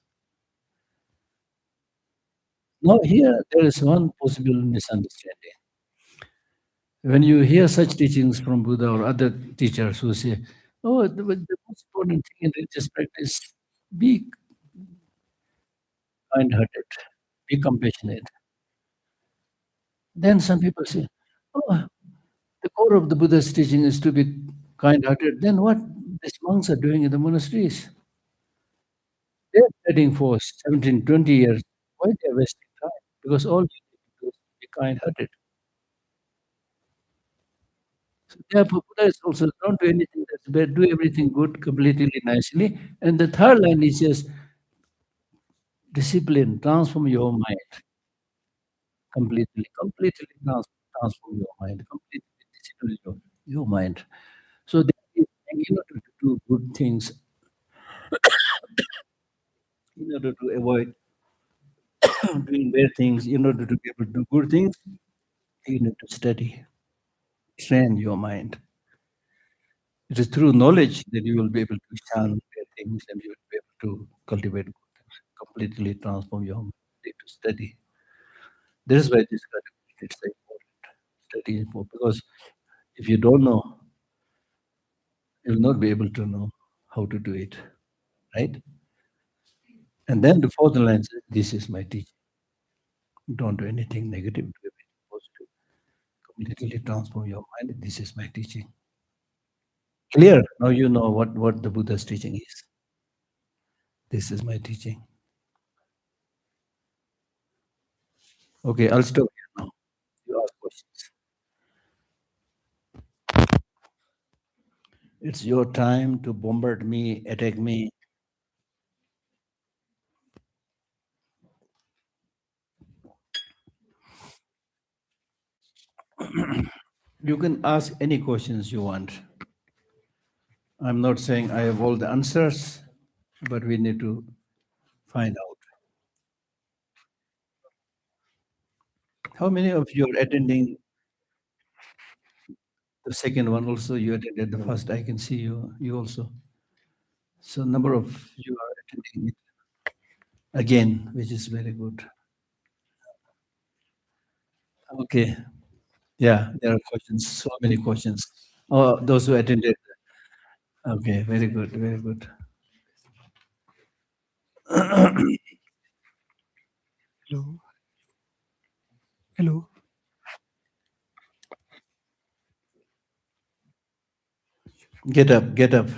Now here there is one possible misunderstanding. When you hear such teachings from Buddha or other teachers who say, oh, the most important thing in religious practice, be kind-hearted, be compassionate. Then some people say, oh, the core of the Buddha's teaching is to be kind-hearted. Then what these monks are doing in the monasteries? They're studying for 17, 20 years. Why they're wasting time? Because all you need to do is be kind-hearted. So therefore, Buddha is also don't do anything that's bad, do everything good, completely nicely. And the third line is just discipline, transform your mind completely, completely transform your mind, completely discipline your mind. So that is, in order to do good things, in order to avoid doing bad things, in order to be able to do good things, you need to study, train your mind. It is through knowledge that you will be able to shun bad things and you will be able to cultivate good things, completely transform your mind. You need to study. That is why this kind of it's so important. Study is important because if you don't know, you will not be able to know how to do it, right? And then the fourth line says, "This is my teaching. Don't do anything negative. Do everything positive. Completely transform your mind. This is my teaching." Clear? Now you know what the Buddha's teaching is. This is my teaching. Okay, I'll stop here now. You ask questions. It's your time to bombard me, attack me. You can ask any questions you want. I'm not saying I have all the answers, but we need to find out. How many of you are attending the second one also? You attended the first. I can see you also. So number of you are attending it again, which is very good. Okay. Yeah, there are questions, so many questions. Oh, those who attended. Okay, very good, very good. Hello. Hello. Get up, get up.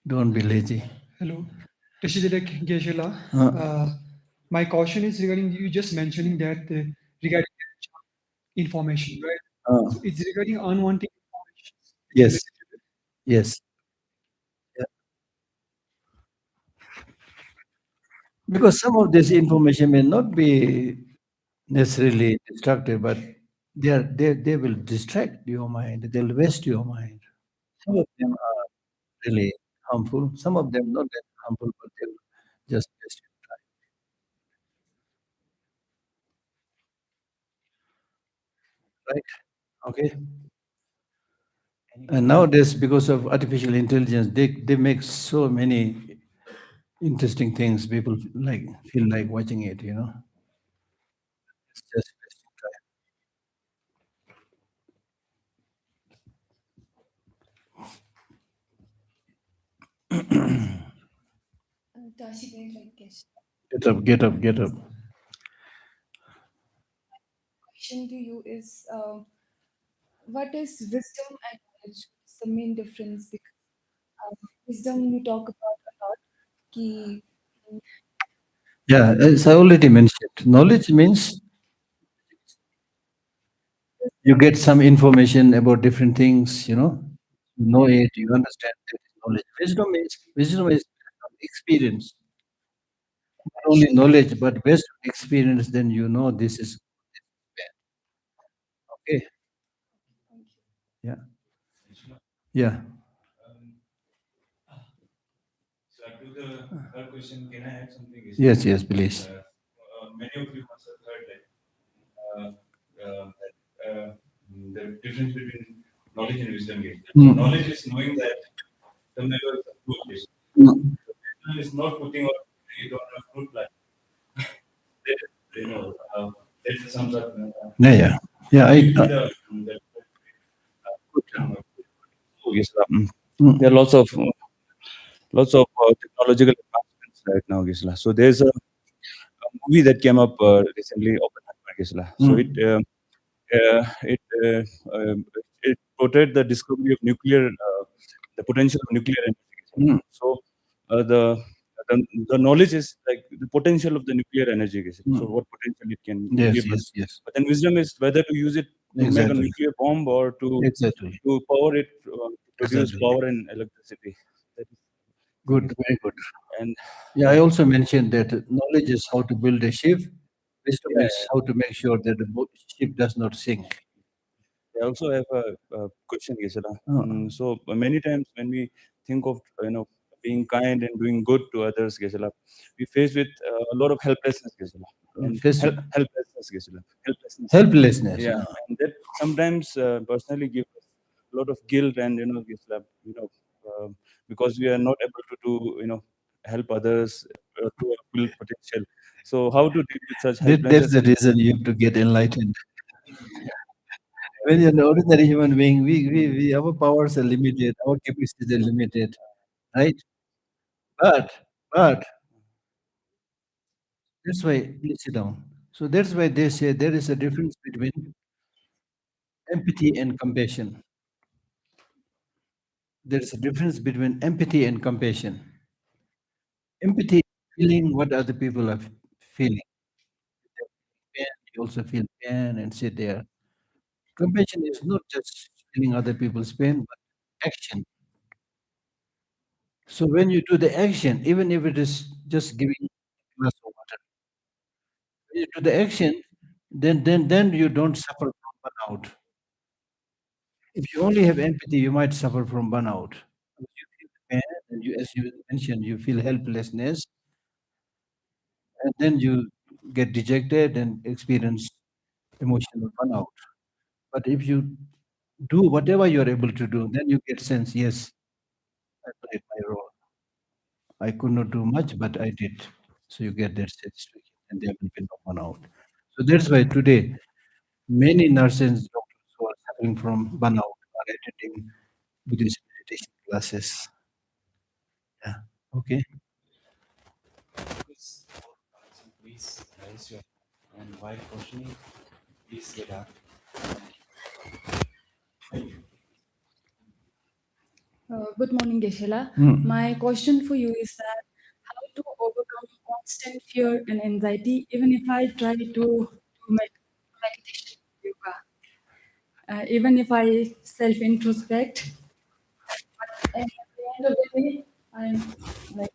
Don't be lazy. Hello. President Geshe, Uh, my caution is regarding you just mentioning that regarding information, right? uh, So it's regarding unwanted information. It's yes, related to yes. Yeah. Because some of this information may not be necessarily destructive, but they will distract your mind. They'll waste your mind. Some of them are really harmful. Some of them not that harmful, but they'll just waste your time. Right? Okay. And nowadays, because of artificial intelligence, they make so many interesting things. People like feel like watching it. It's just wasting time. Tashi like Geshe. Get up, get up, get up. Question to you is what is wisdom and knowledge? What's the main difference? Because wisdom we talk about a lot. Ki, Yeah, as I already mentioned, knowledge means you get some information about different things, you know it, you understand that is knowledge. Wisdom is experience. Not only knowledge, but based on experience, then you know this is bad. Okay. Yeah. Yeah. So to the third question, can I add something? Yes, yes, please. Many of you must have heard the difference between knowledge and wisdom. Knowledge is knowing that the never is a fruit is. Wisdom is not putting out it on a fruit plant. That sums up. Yeah, yeah. Yeah, There are lots of technological advancements right now, Gisela. So there's a movie that came up recently, Oppenheimer, Gisela. So it portrayed the discovery of the potential of nuclear energy. Mm. So the, the knowledge is like the potential of the nuclear energy. So what potential it can Yes, give yes, us. yes. But then wisdom is whether to use it to make a Exactly. nuclear bomb or to Exactly. power it, to produce Exactly. power and electricity. That is, Good, very good. and Yeah, I also mentioned that knowledge is how to build a ship. Wisdom Yeah, is how to make sure that the ship does not sink. I also have a question, Gisela. Oh. So many times when we think of being kind and doing good to others, Gisela, we face with a lot of helplessness, Gisela, and helplessness, Gisela, helplessness. Helplessness. Yeah, and that sometimes personally gives us a lot of guilt and Gisela, because we are not able to do help others to our full potential. So how to deal with such That's helplessness? the reason you have to get enlightened. When you're an ordinary human being, our powers are limited, our capacities are limited, right? But that's why, please sit down. So that's why they say there is a difference between empathy and compassion. There is a difference between empathy and compassion. Empathy is feeling what other people are feeling. Pain, you also feel pain and sit there. Compassion is not just feeling other people's pain, but action. So when you do the action, even if it is just giving a glass of water, when you do the action, then you don't suffer from burnout. If you only have empathy, you might suffer from burnout. Because you feel the pain, and as you mentioned, you feel helplessness, and then you get dejected and experience emotional burnout. But if you do whatever you are able to do, then you get sense, yes, I played my role. I could not do much, but I did. So you get that satisfaction, and there will be no burnout. So that's why today many nurses, doctors who are suffering from burnout are attending Buddhist meditation classes. Yeah. Okay. Please raise your hand, and while questioning, please get up. good morning, Geshela. Mm. My question for you is that how to overcome constant fear and anxiety, even if I try to do meditation, yoga, even if I self introspect, and at the end of the day, I'm like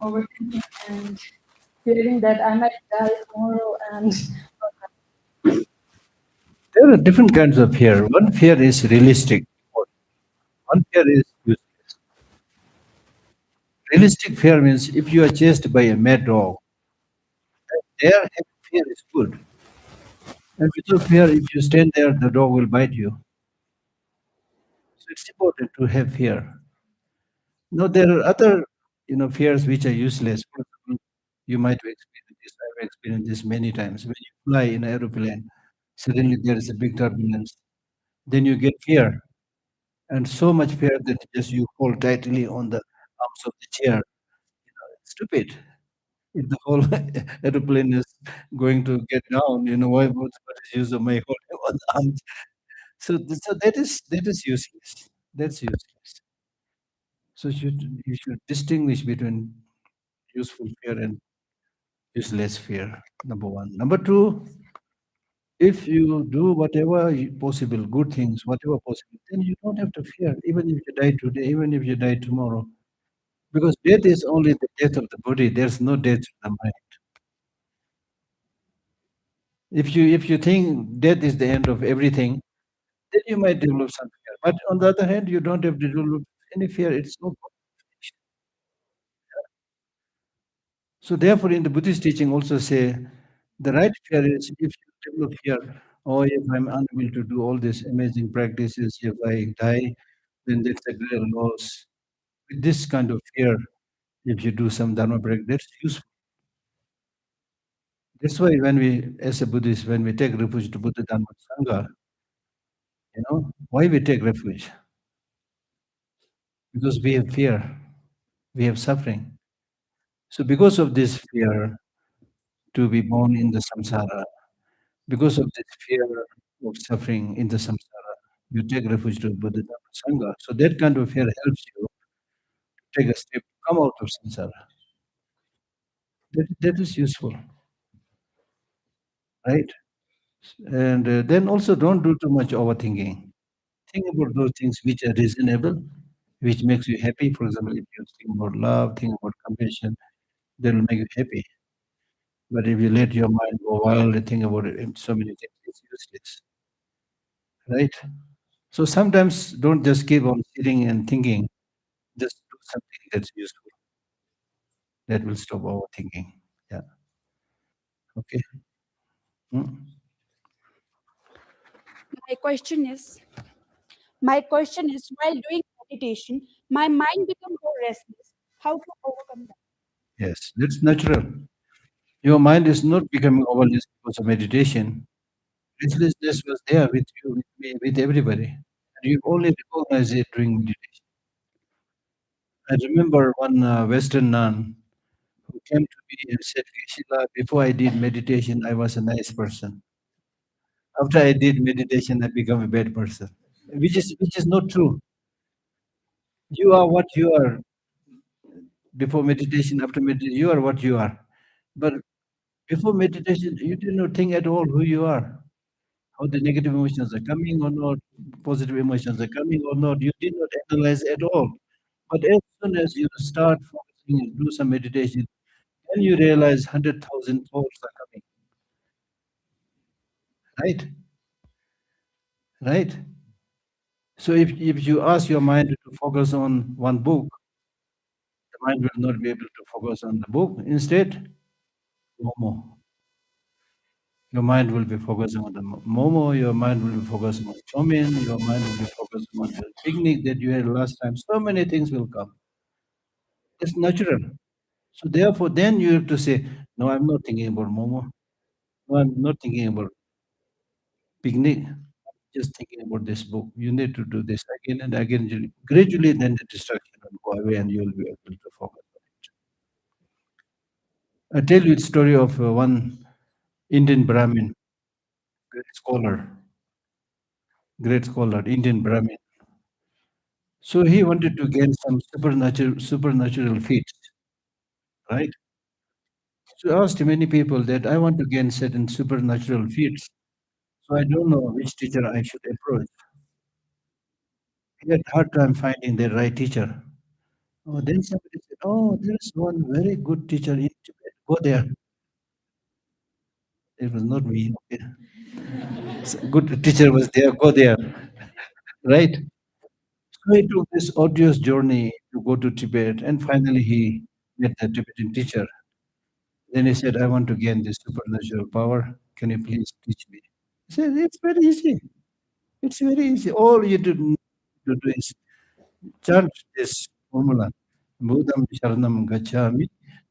overthinking and fearing that I might die tomorrow. And There are different kinds of fear. One fear is realistic. One fear is useless. Realistic fear means if you are chased by a mad dog, there having fear is good. And without fear, if you stand there, the dog will bite you. So it's important to have fear. Now there are other, fears which are useless. For example, you might have experienced this. I've experienced this many times. When you fly in an aeroplane, suddenly there is a big turbulence. Then you get fear, and so much fear that just you hold tightly on the arms of the chair. stupid. If the whole aeroplane is going to get down, what is use of my holding on the arms? So that is useless. That's useless. So you should distinguish between useful fear and useless fear. Number one. Number two, if you do whatever possible, good things, whatever possible, then you don't have to fear, even if you die today, even if you die tomorrow. Because death is only the death of the body. There's no death of the mind. If you think death is the end of everything, then you might develop some fear. But on the other hand, you don't have to develop any fear. It's no good. So therefore, in the Buddhist teaching also say, the right fear is if you develop fear, or if I'm unable to do all these amazing practices, if I die, then that's a great loss. With this kind of fear, if you do some Dharma practice, that's useful. That's why when we, as a Buddhist, when we take refuge to Buddha Dharma Sangha, why we take refuge? Because we have fear, we have suffering. So because of this fear to be born in the samsara, because of this fear of suffering in the samsara, you take refuge to Buddha Dharma Sangha. So that kind of fear helps you take a step, come out of samsara. That is useful, right? And then also don't do too much overthinking. Think about those things which are reasonable, which makes you happy. For example, if you think about love, think about compassion, they will make you happy. But if you let your mind go wild and think about it, so many things, it's useless, right? So sometimes don't just keep on sitting and thinking. Just do something that's useful. That will stop overthinking. Yeah. Okay. Hmm. My question is, while doing meditation, my mind becomes more restless. How to overcome that? Yes, that's natural. Your mind is not becoming overless because of meditation. Restlessness was there with you, with me, with everybody. And you only recognize it during meditation. I remember one Western nun who came to me and said, Shila, before I did meditation, I was a nice person. After I did meditation, I become a bad person. Which is not true. You are what you are before meditation, after meditation, you are what you are. But before meditation, you did not think at all who you are, how the negative emotions are coming or not, positive emotions are coming or not. You did not analyze at all. But as soon as you start focusing and do some meditation, then you realize 100,000 thoughts are coming. Right? Right? So if you ask your mind to focus on one book, the mind will not be able to focus on the book. Instead, Momo. Your mind will be focusing on the Momo, your mind will be focusing on Chomin, your mind will be focusing on the picnic that you had last time. So many things will come. It's natural. So therefore, then you have to say, no, I'm not thinking about Momo. No, I'm not thinking about picnic. Just thinking about this book. You need to do this again and again. Gradually, then the distraction will go away and you will be able to focus on it. I tell you the story of one Indian Brahmin, great scholar, Indian Brahmin. So he wanted to gain some supernatural feats, right? So I asked many people that I want to gain certain supernatural feats. So I don't know which teacher I should approach. He had hard time finding the right teacher. Oh, then somebody said, "Oh, there's one very good teacher in Tibet. Go there." It was not me. Okay. So good teacher was there. Go there, right? So he took this arduous journey to go to Tibet, and finally he met the Tibetan teacher. Then he said, "I want to gain this supernatural power. Can you please teach me?" He said, "It's very easy. It's very easy. All you to do is chant this formula. Buddham Sharanam Gacchami,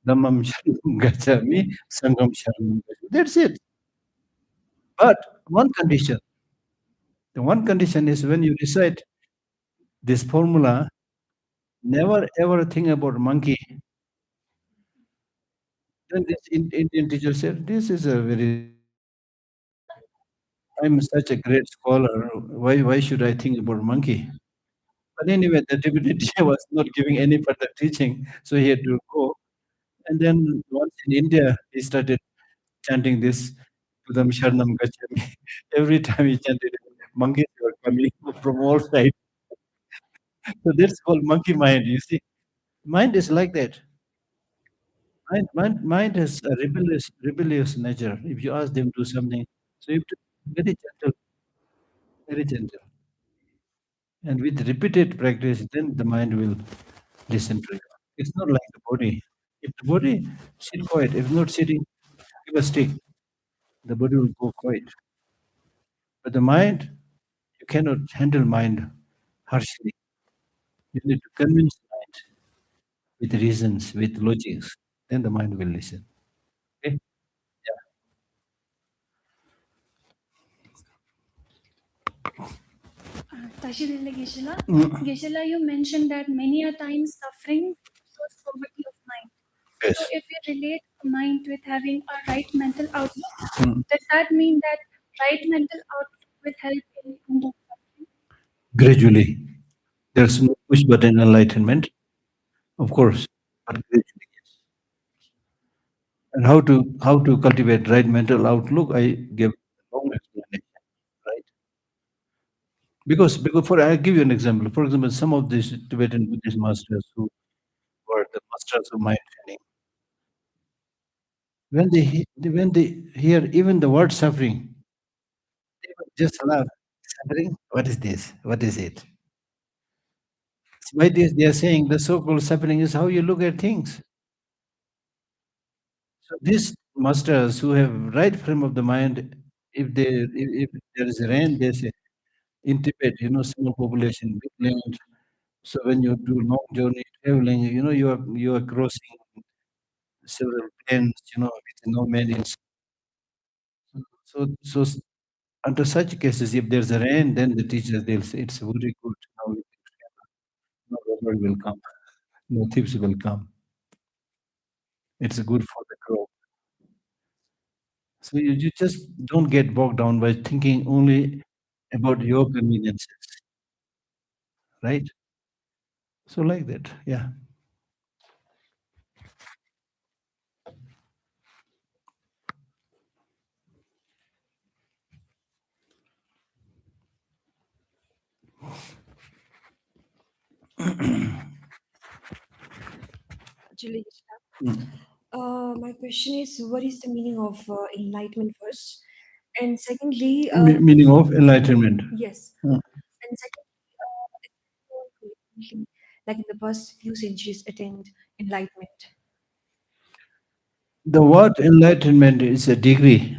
Dhammam Sharanam Gacchami, Sangham Sharanam Gacchami." That's it. But one condition, the one condition is when you recite this formula, never ever think about monkey. Then this Indian teacher said, "This is a very. I'm such a great scholar. Why should I think about monkey?" But anyway, the Tibetan teacher was not giving any further teaching, so he had to go. And then once in India, he started chanting this Budam Sharanam Gacchami. Every time he chanted it, monkeys were coming from all sides. So that's called monkey mind, you see. Mind is like that. Mind has a rebellious nature. If you ask them to do something, so you have to be very gentle, very gentle. And with repeated practice, then the mind will listen to you. It's not like the body. If the body sit quiet, if not sitting, give a stick, the body will go quiet. But the mind, you cannot handle mind harshly. You need to convince the mind with reasons, with logics. Then the mind will listen. Okay? Tashilila Geshe-la, Mm. Geshe-la, you mentioned that many a times suffering shows poverty of mind. Yes. So if we relate mind with having a right mental outlook, Mm. does that mean that right mental outlook will help in ending suffering? Gradually. There's no push button enlightenment, of course, but gradually, yes. And how to cultivate right mental outlook, I gave a long explanation, right? Because for I give you an example. For example, some of these Tibetan Buddhist masters who were the masters of mind training, when they hear even the word suffering, they would just laugh. Suffering? What is this? What is it? By this, they are saying the so-called suffering is how you look at things. So these masters who have right frame of the mind, if there is rain, they say in Tibet, small population, big land. So when you do long journey traveling, you are crossing several plains, with no man inside. So under such cases, if there's a rain, then the teachers they'll say it's very good. Now no robber will come, no thieves will come. It's good for the crop. So you just don't get bogged down by thinking only about your conveniences, right? So like that, yeah. Actually, Mm. my question is, what is the meaning of enlightenment first? And secondly, Meaning of enlightenment. yes. Mm. And secondly, like in the past few centuries, attained enlightenment. The word enlightenment is a degree.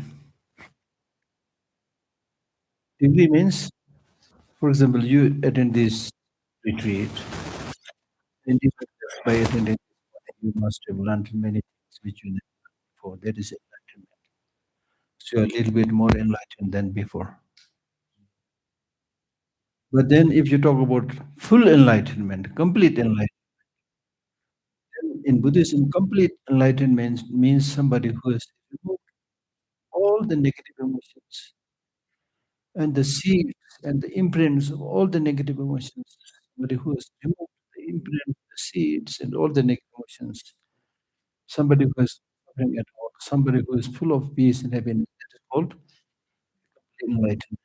Degree means, for example, you attend this retreat, and by attending, you must have learned many things which you never learned before. That is enlightenment. So you're a little bit more enlightened than before. But then, if you talk about full enlightenment, complete enlightenment, in Buddhism, complete enlightenment means somebody who has removed all the negative emotions and the seeds and the imprints of all the negative emotions. Somebody who has removed the imprint, the seeds, and all the negative emotions. Somebody who is suffering at all. Somebody who is full of peace and happiness. That is called enlightenment,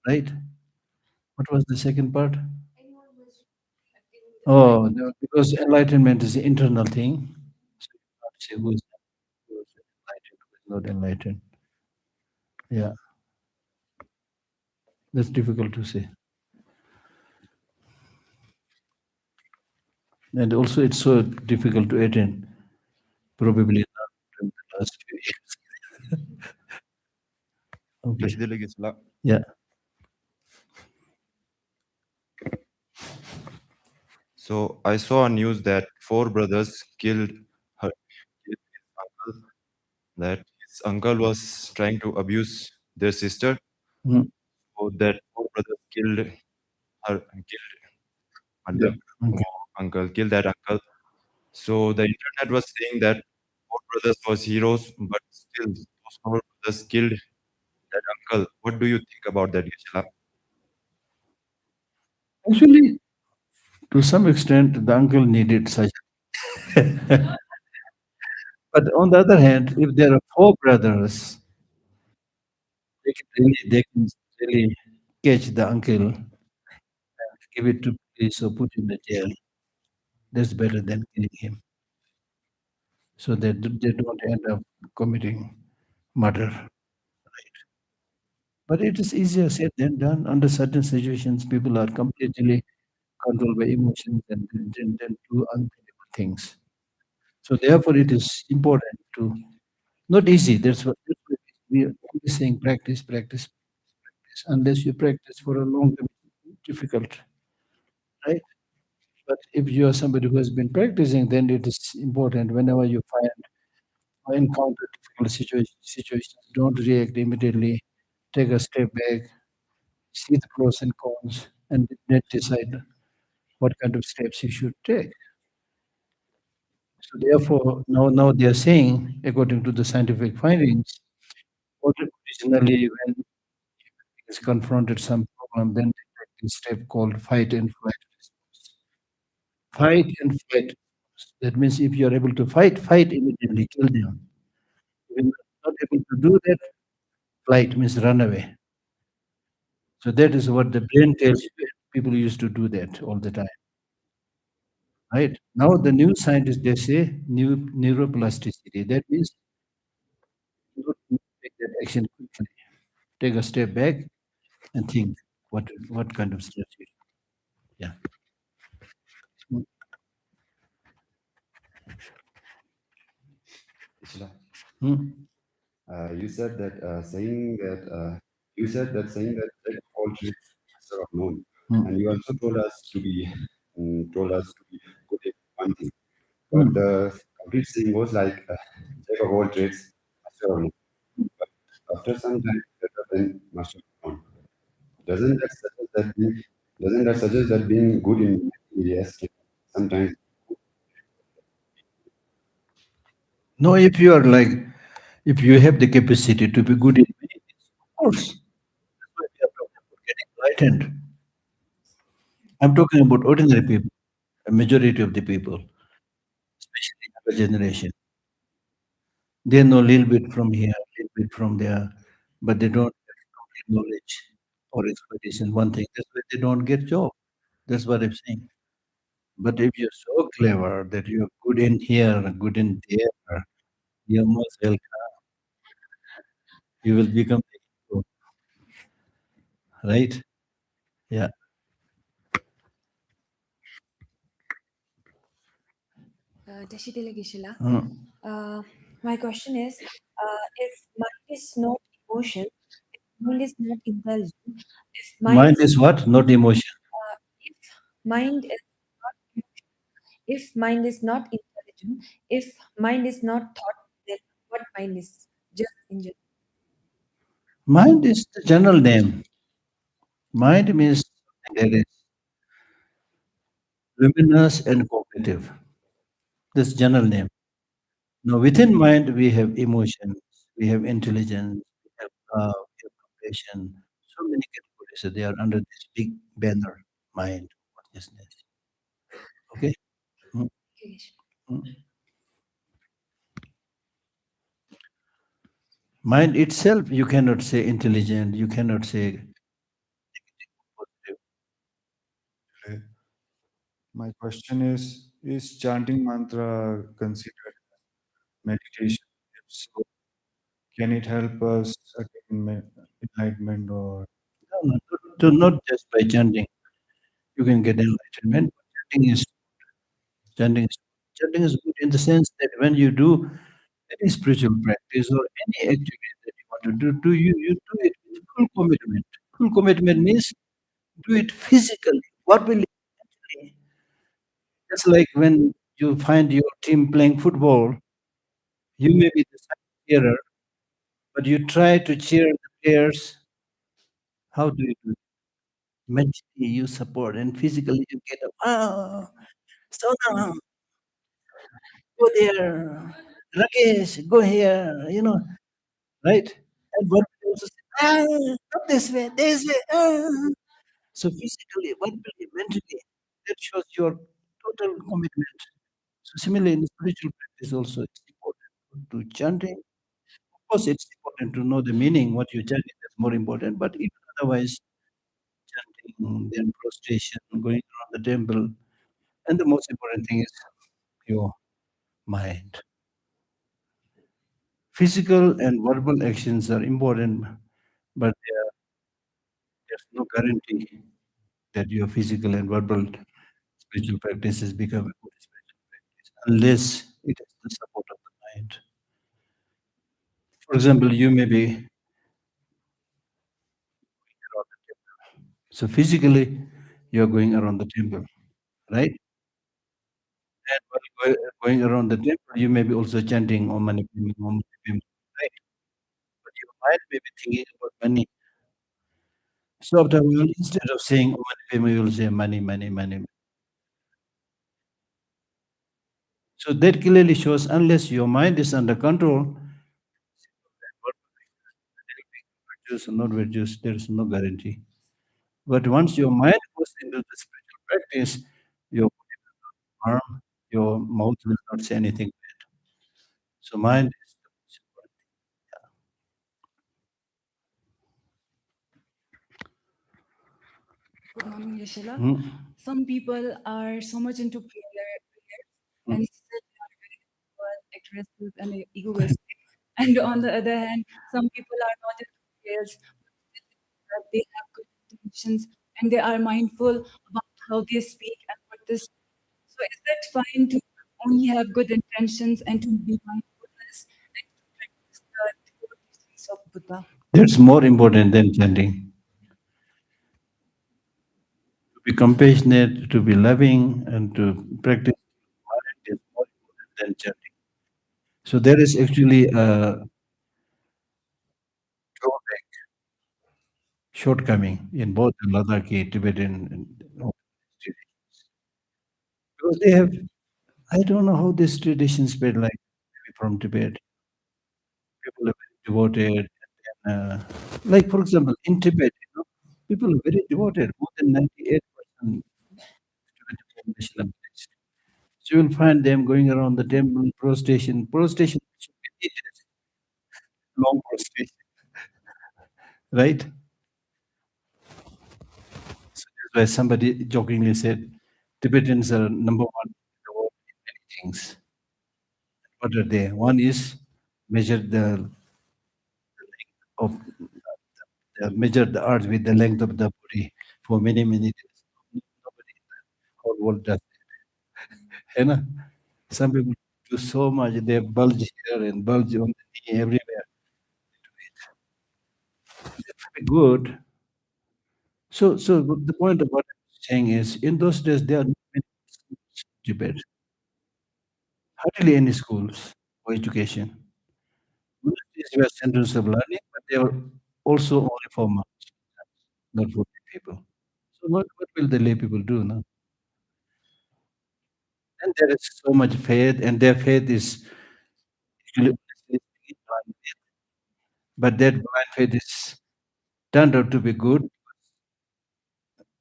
right? What was the second part? Oh, no, because enlightenment is an internal thing. So you can't say who is enlightened, who is not enlightened. Yeah, that's difficult to say. And also, it's so difficult to attain. Probably not in the last few years. Okay. Shantideva Geshe-la. Yeah. So I saw a news that four brothers killed his uncle. That his uncle was trying to abuse their sister. Mm. So that four brothers killed Yeah. Okay. uncle, killed that uncle. So the internet was saying that brothers was heroes, but still those four brothers killed that uncle. What do you think about that, Geshe? Actually, to some extent, the uncle needed such. But on the other hand, if there are four brothers, they can really catch the uncle, give it to police or put in the jail. That's better than killing him, so that they don't end up committing murder. But it is easier said than done. Under certain situations, people are completely controlled by emotions and then do unthinkable things. So therefore, it is important to not easy. That's what we are always saying: practice, practice, practice. Unless you practice for a long time, it's difficult, right? But if you are somebody who has been practicing, then it is important whenever you find or encounter difficult situations, don't react immediately. Take a step back, see the pros and cons, and then decide what kind of steps you should take. So therefore, now they are saying, according to the scientific findings, originally when is confronted some problem, then they take this step called fight and flight response. Fight and flight response. That means if you are able to fight, fight immediately, kill them. If you are not able to do that, flight means run away. So that is what the brain tells you. People used to do that all the time. Right? Now the new scientists they say new neuroplasticity. That means you don't take that action quickly. Take a step back and think what kind of steps you yeah. Mm. Ishla, Mm. you said that saying that jack of all trades, master of none, Mm. and you also told us to be good at one thing. But Mm. the complete saying was like jack of all trades, master of none. But after some time, better than master of none. Doesn't that suggest that being good in many areas can sometimes No, if you are like if you have the capacity to be good in many things, of course. That's why we are talking about getting enlightened. I'm talking about ordinary people, a majority of the people, especially younger generation. They know a little bit from here, a little bit from there, but they don't have complete knowledge or expertise in one thing. That's why they don't get job. That's what I'm saying. But if you're so clever that you're good in here, good in there, you're most welcome. You will become the hero, right? Yeah. Tashitila Gishala. Mm. My question is, if mind is not emotion, if mind is not intelligent, if mind Mind is is what? Not emotion. if mind is not if mind is not intelligent, if mind is not thought, then what mind is? Just in general. Mind is the general name. Mind means something that is luminous and cognitive. This general name. Now, within mind, we have emotions, we have intelligence, we have love, we have compassion. So many categories. So they are under this big banner, mind, consciousness. Okay? Mm, Okay. mm. Mind itself, you cannot say intelligent, you cannot say positive. My question is chanting mantra considered meditation? If so, can it help us attain enlightenment or No, no, not just by chanting, you can get enlightenment. Chanting is chanting is chanting is good in the sense that when you do any spiritual practice or any activity that you want to do you do it with full commitment. Full commitment means do it physically, verbally. Mentally. Just like when you find your team playing football, you may be the silent cheerer, but you try to cheer the players. How do you do it? Mentally, you support, and physically, you get up. Ah, so now go there, Rakesh, go here, right? And what will also say, not this way, this way. So physically, verbally, mentally, that shows your total commitment. So similarly, in spiritual practice also, it's important to chanting. Of course, it's important to know the meaning, what you chanting, that's more important. But even otherwise, chanting, then prostration, going around the temple, and the most important thing is your mind. Physical and verbal actions are important, but there's no guarantee that your physical and verbal spiritual practices become a good spiritual practice unless it has the support of the mind. For example, you may be around the temple. So physically, you're going around the temple, right? And while going around the temple, you may be also chanting Om Mani Padme Hum, Om Mani Padme Hum, right? But your mind may be thinking about money. So after a while, instead of saying Om Mani Padme, you will say money, money, money. So that clearly shows unless your mind is under control, virtues or not virtues, there is no guarantee. But once your mind goes into the spiritual practice, your body will not harm, your mouth will not say anything bad. So mind is the most Good morning, Yashila. important. Some people are so much into prayers and still they are very aggressive and egoistic. And on the other hand, some people are not into prayers, but they have good intentions and they are mindful about how they speak and what they say. So is that fine to only have good intentions and to be mindfulness and to practice the devout teachings of Buddha? That's more important than chanting. To be compassionate, to be loving, and to practice mind is more important than chanting. So there is actually a drawback, shortcoming in both the Ladakhi, Tibetan, and all traditions. Because they have, I don't know how this tradition spread like maybe from Tibet. People are very devoted. And, like, for example, in Tibet, people are very devoted, more than 98% Tibetan population are Buddhist. So you will find them going around the temple, prostration. Prostration should be needed, long prostration, right? So that's why somebody jokingly said, Tibetans are number one in the world in many things. What are they? One is measure the of measure the earth with the length of the body for many, many days. Nobody in the whole world does it. You know? Some people do so much, they bulge here and bulge on the knee everywhere. It's very good. So the point of what I'm saying is, in those days, there are not many schools in Tibet, hardly any schools for education. Monasteries were centers of learning, but they were also only for monks, not for lay people. So what will the lay people do now? And there is so much faith, and their faith is actually honestly speaking blind faith. But that blind faith is turned out to be good.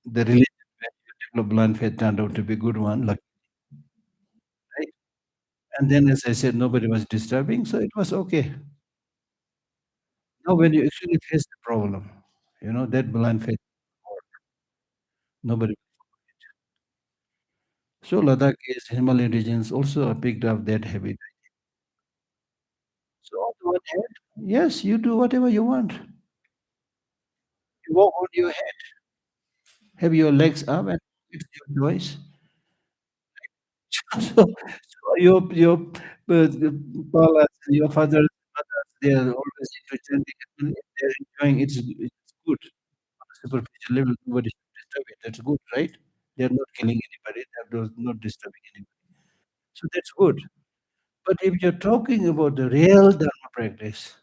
The religion where you develop blind faith turned out to be a good one, like, right? And then, as I said, nobody was disturbing, so it was okay. Now, when you actually face the problem, that blind faith, nobody. So Ladakh is Himalayan regions also picked up that habit. So on the one hand, yes, you do whatever you want. You walk on your head, have your legs up, and it's your choice. So your Palas, your fathers, mothers, they are always into chanting. And if they're enjoying it's good. On a superficial level, nobody should disturb it. That's good, right? They're not killing anybody. They're not disturbing anybody. So that's good. But if you're talking about the real Dharma practice,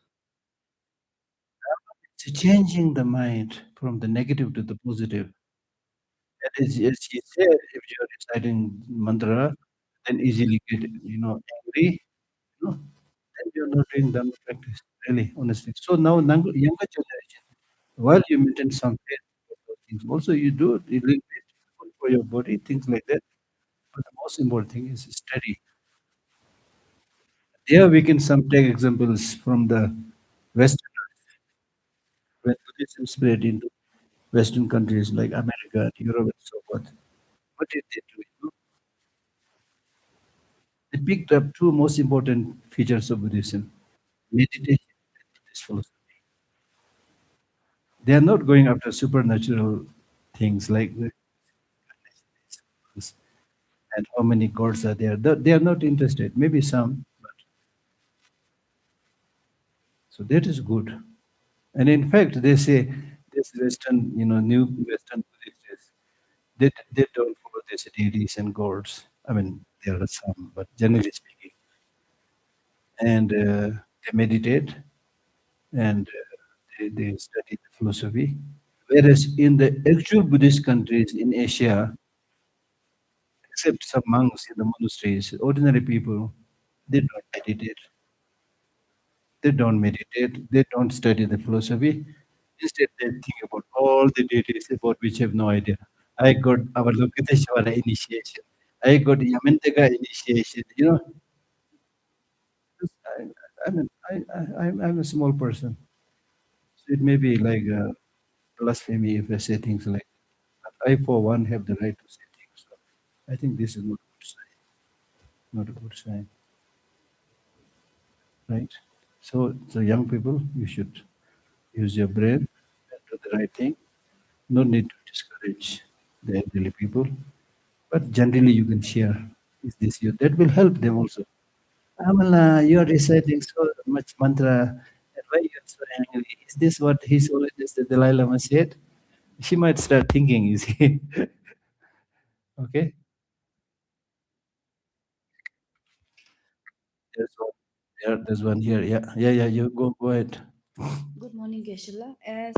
it's changing the mind from the negative to the positive. And as she said, if you're reciting mantra, then easily get, angry. You know. then you're not doing Dharma practice, really, honestly. So now, younger generation, while you maintain some faith, those things, also you do a little bit good for your body, things like that. But the most important thing is study. Here we can some take examples from the Western, when Buddhism spread into Western countries like America and Europe and so forth. What did they do? They picked up two most important features of Buddhism: meditation and Buddhist philosophy. They are not going after supernatural things like and how many gods are there. They are not interested. Maybe some, but so that is good. And in fact, they say this Western, new Western Buddhists, they don't follow these deities and gods. I mean, there are some, but generally speaking, and they meditate and they study the philosophy. Whereas in the actual Buddhist countries in Asia, except some monks in the monasteries, ordinary people, they don't meditate. They don't meditate. They don't study the philosophy. Instead, they think about all the deities about which have no idea. I got our Lokiteshvara initiation. I got Yamantaka initiation. I, I mean, I'm a small person. So it may be like blasphemy if I say things like that. But I, for one, have the right to say things. So I think this is not a good sign. Not a good sign, right? So young people, you should use your brain and do the right thing. No need to discourage the elderly people, but generally you can share. Is this you? That will help them also. Amala, you are reciting so much mantra. And why you are so angry? Is this what His Holiness the Dalai Lama said? She might start thinking, you see. Okay? There's one. There's one here. Yeah. You go ahead. Good morning, Geshe. As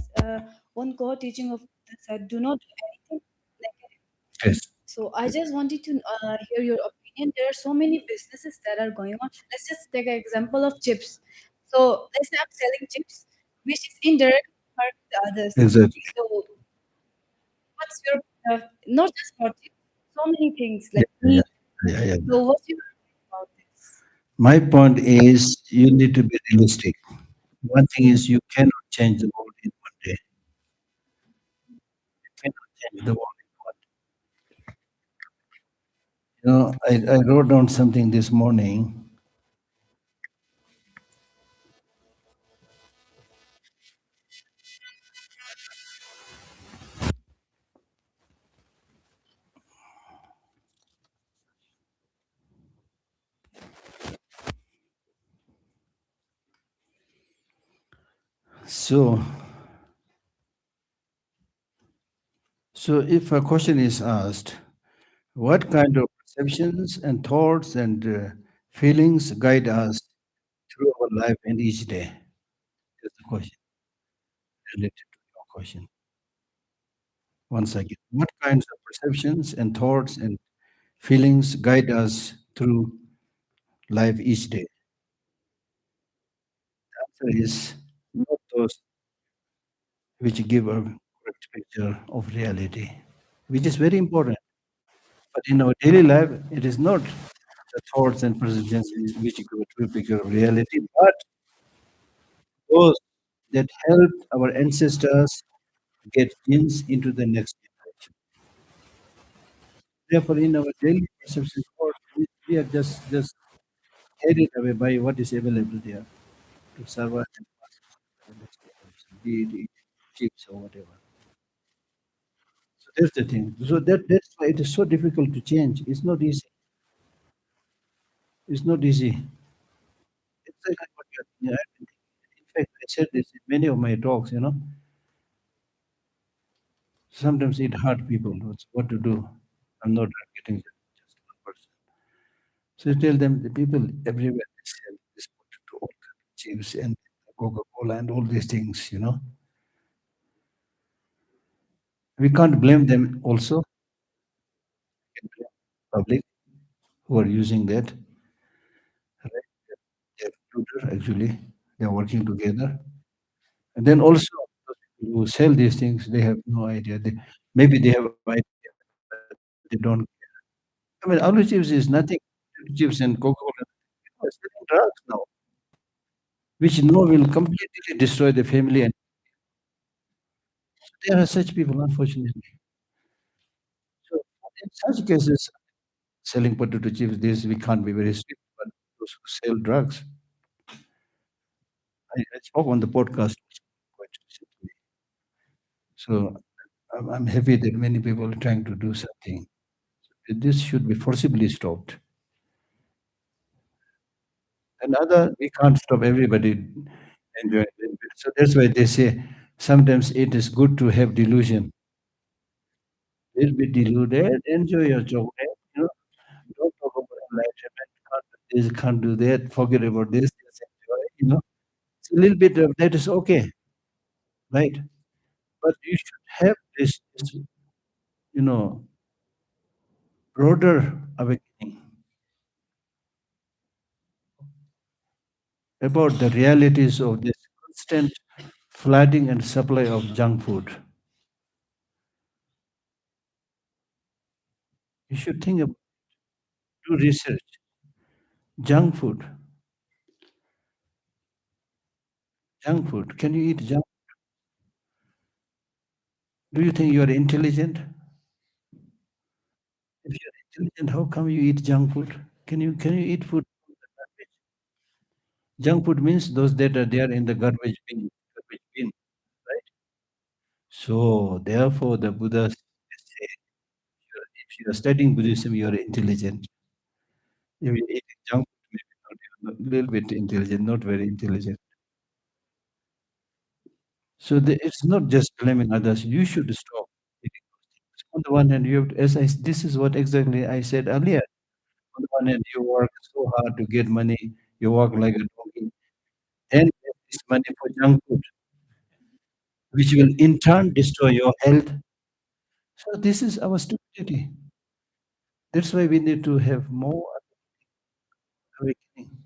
one core teaching of Buddha said, do not do anything negative. Yes. So I just wanted to hear your opinion. There are so many businesses that are going on. Let's just take an example of chips. So let's say I'm selling chips, which is indirect hurt the others. Exactly. So what's your not just for chips, so many things Yeah, like yeah, meat. yeah. So what's your opinion about this? My point is you need to be realistic. One thing is you cannot change the world in one day. You cannot change the world in one day. I wrote down something this morning. So if a question is asked, what kind of perceptions and thoughts and feelings guide us through our life and each day? That's the question related to your question. Once again, what kinds of perceptions and thoughts and feelings guide us through life each day? The answer is not those which give a correct picture of reality, which is very important. But in our daily life, it is not the thoughts and perceptions which give a true picture of reality, but those that helped our ancestors get genes into the next generation. Therefore, in our daily perception, thoughts, we are just carried away by what is available there to survive and pass on to the next generation, be it chips or whatever. So that's the thing. So that's why it is so difficult to change. It's not easy. It's not easy. It's like what I've been thinking. In fact, I said this in many of my talks. Sometimes it hard people what to do. I'm not getting just one person. So you tell them the people everywhere they sell this potato, all kind of chips and Coca-Cola and all these things. We can't blame them also. We can blame public who are using that. Right? They're tutor, actually. They're working together. And then also, those people who sell these things, they have no idea. Maybe they have idea, but they don't care. I mean, aloo chips is nothing. Chips and Coca-Cola, people are selling drugs now, which will completely destroy the family. And there are such people, unfortunately. So in such cases, selling potato chips, this we can't be very strict, but those who sell drugs, I spoke on the podcast quite recently. So I'm happy that many people are trying to do something. This should be forcibly stopped. And we can't stop everybody enjoying it. So that's why they say sometimes it is good to have delusion. Little bit deluded, enjoy your chocolate, don't talk about enlightenment, can't do this, can't do that, forget about this, just enjoy. It's a little bit of that is okay, right? But you should have this you know, broader awakening about the realities of this constant flooding and supply of junk food. You should think about, do research. Junk food. Junk food. Can you eat junk? Do you think you are intelligent? If you're intelligent, how come you eat junk food? Can you eat food from the garbage? Junk food means those that are there in the garbage bin, right? So therefore the Buddhas say, if you are studying Buddhism, you are intelligent. If you eat junk food, maybe not, you're a little bit intelligent, not very intelligent. So it's not just blaming others. You should stop eating those things. On the one hand, you have to, this is what exactly I said earlier. On the one hand, you work so hard to get money, you work like a donkey, then get this money for junk food, which will in turn destroy your health. So this is our stupidity. That's why we need to have more awakening.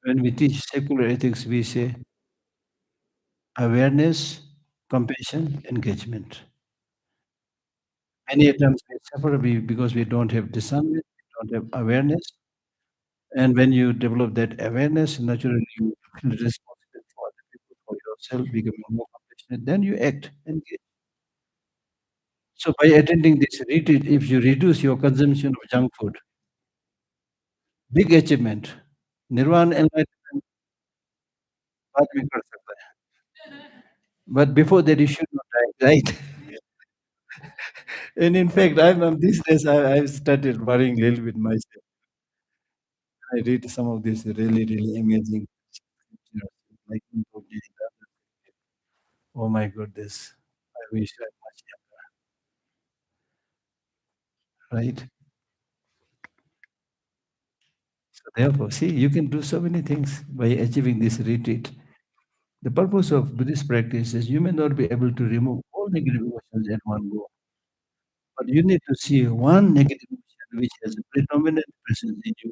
When we teach secular ethics, we say awareness, compassion, engagement. Many times we suffer because we don't have discernment, we don't have awareness. And when you develop that awareness, naturally you feel responsible for other people, for yourself, becoming more compassionate, then you act, engage. So by attending this retreat, if you reduce your consumption of junk food, big achievement. Nirvana enlightenment बाद में कर सकता है. But before that, you should not die, right? And in fact, I'm these days I've started worrying a little bit myself. I read some of these really amazing scriptures, like in Bodhicitta. Oh my goodness! I wish I was much younger, right? So therefore, see, you can do so many things by achieving this retreat. The purpose of Buddhist practice is you may not be able to remove all negative emotions at one go, but you need to see one negative emotion which has a predominant presence in you.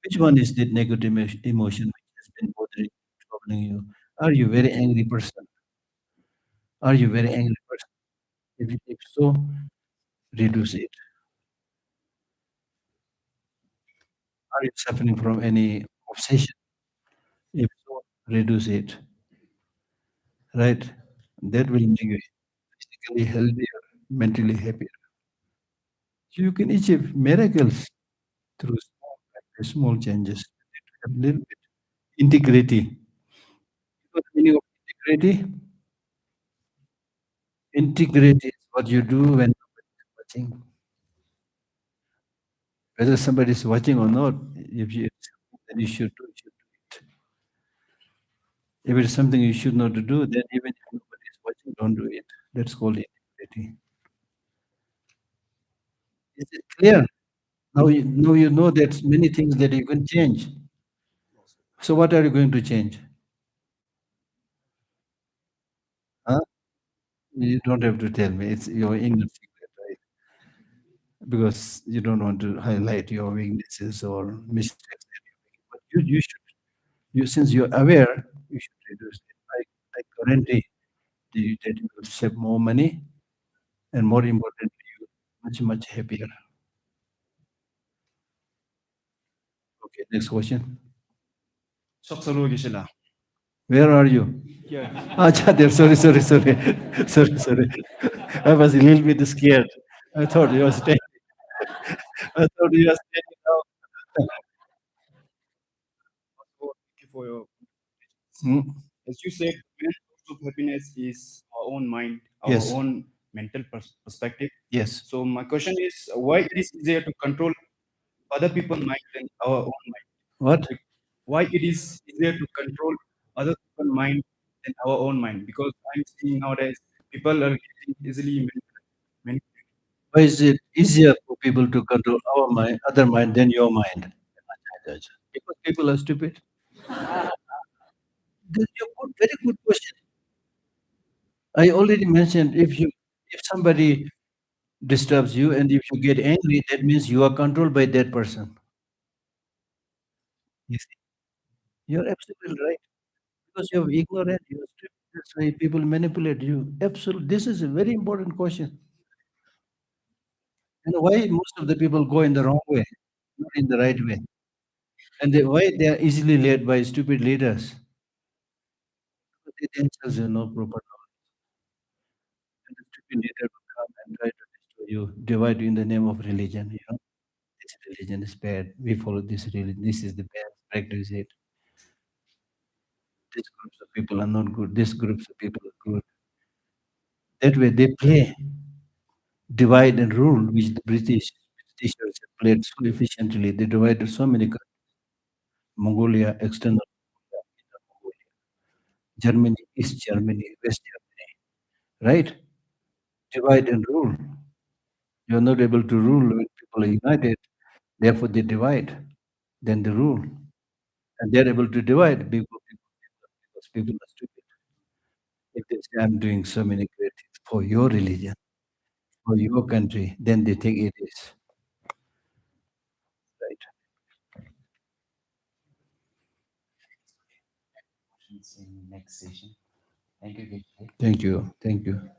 Which one is that negative emotion which has been bothering, troubling you? Are you a very angry person? Are you a very angry person? If so, reduce it. Are you suffering from any obsession? If so, reduce it. Right? That will make you physically healthier, mentally happier. So you can achieve miracles through small changes. A little bit integrity. You know the meaning of integrity? Integrity is what you do when nobody is watching. Whether somebody is watching or not, if you then you should do it. If it is something you should not do, then even if nobody is watching, don't do it. That's called integrity. Is it clear? Now you know that many things that you can change. So what are you going to change? Huh? You don't have to tell me. It's your inner secret, right? Because you don't want to highlight your weaknesses or mistakes that you make. But You should. Since you're aware, you should reduce it. I guarantee that you will save more money, and more importantly, you much happier. Okay, next question. Where are you? Yeah. Acha, there. Sorry. Sorry. I was a little bit scared. I thought you were staying. I thought you were staying now. Thank you for your. Hmm? As you said, main source of happiness is our own mind, our Yes. own mental perspective. Yes. So my question is, why it is easier to control other people's mind than our own mind? What? Why it is easier to control other people's mind than our own mind? Because I'm seeing nowadays people are getting easily manipulated. Why is it easier for people to control our mind, other mind, than your mind? Because people are stupid. That's a very good question. I already mentioned if somebody disturbs you and if you get angry, that means you are controlled by that person. You see, you're absolutely right. Because you're ignorant, you're stupid. That's why people manipulate you. Absolutely. This is a very important question. And why most of the people go in the wrong way, not in the right way? And why they are easily led by stupid leaders? Because they themselves have no proper knowledge. And the stupid leader will come and try to destroy you, divide you in the name of religion. This religion is bad. We follow this religion. This is the bad. Practice it. These groups of people are not good. These groups of people are good. That way they play divide and rule, which the Britishers have played so efficiently. They divided so many countries. Mongolia, external Mongolia, inner Mongolia, Germany, East Germany, West Germany, right? Divide and rule. You're not able to rule when people are united, therefore they divide. Then they rule. And they're able to divide because people are stupid. If they say, I'm doing so many great things for your religion, for your country, then they think it is. Right. In next session. Thank you, Geshe. Thank you. Thank you.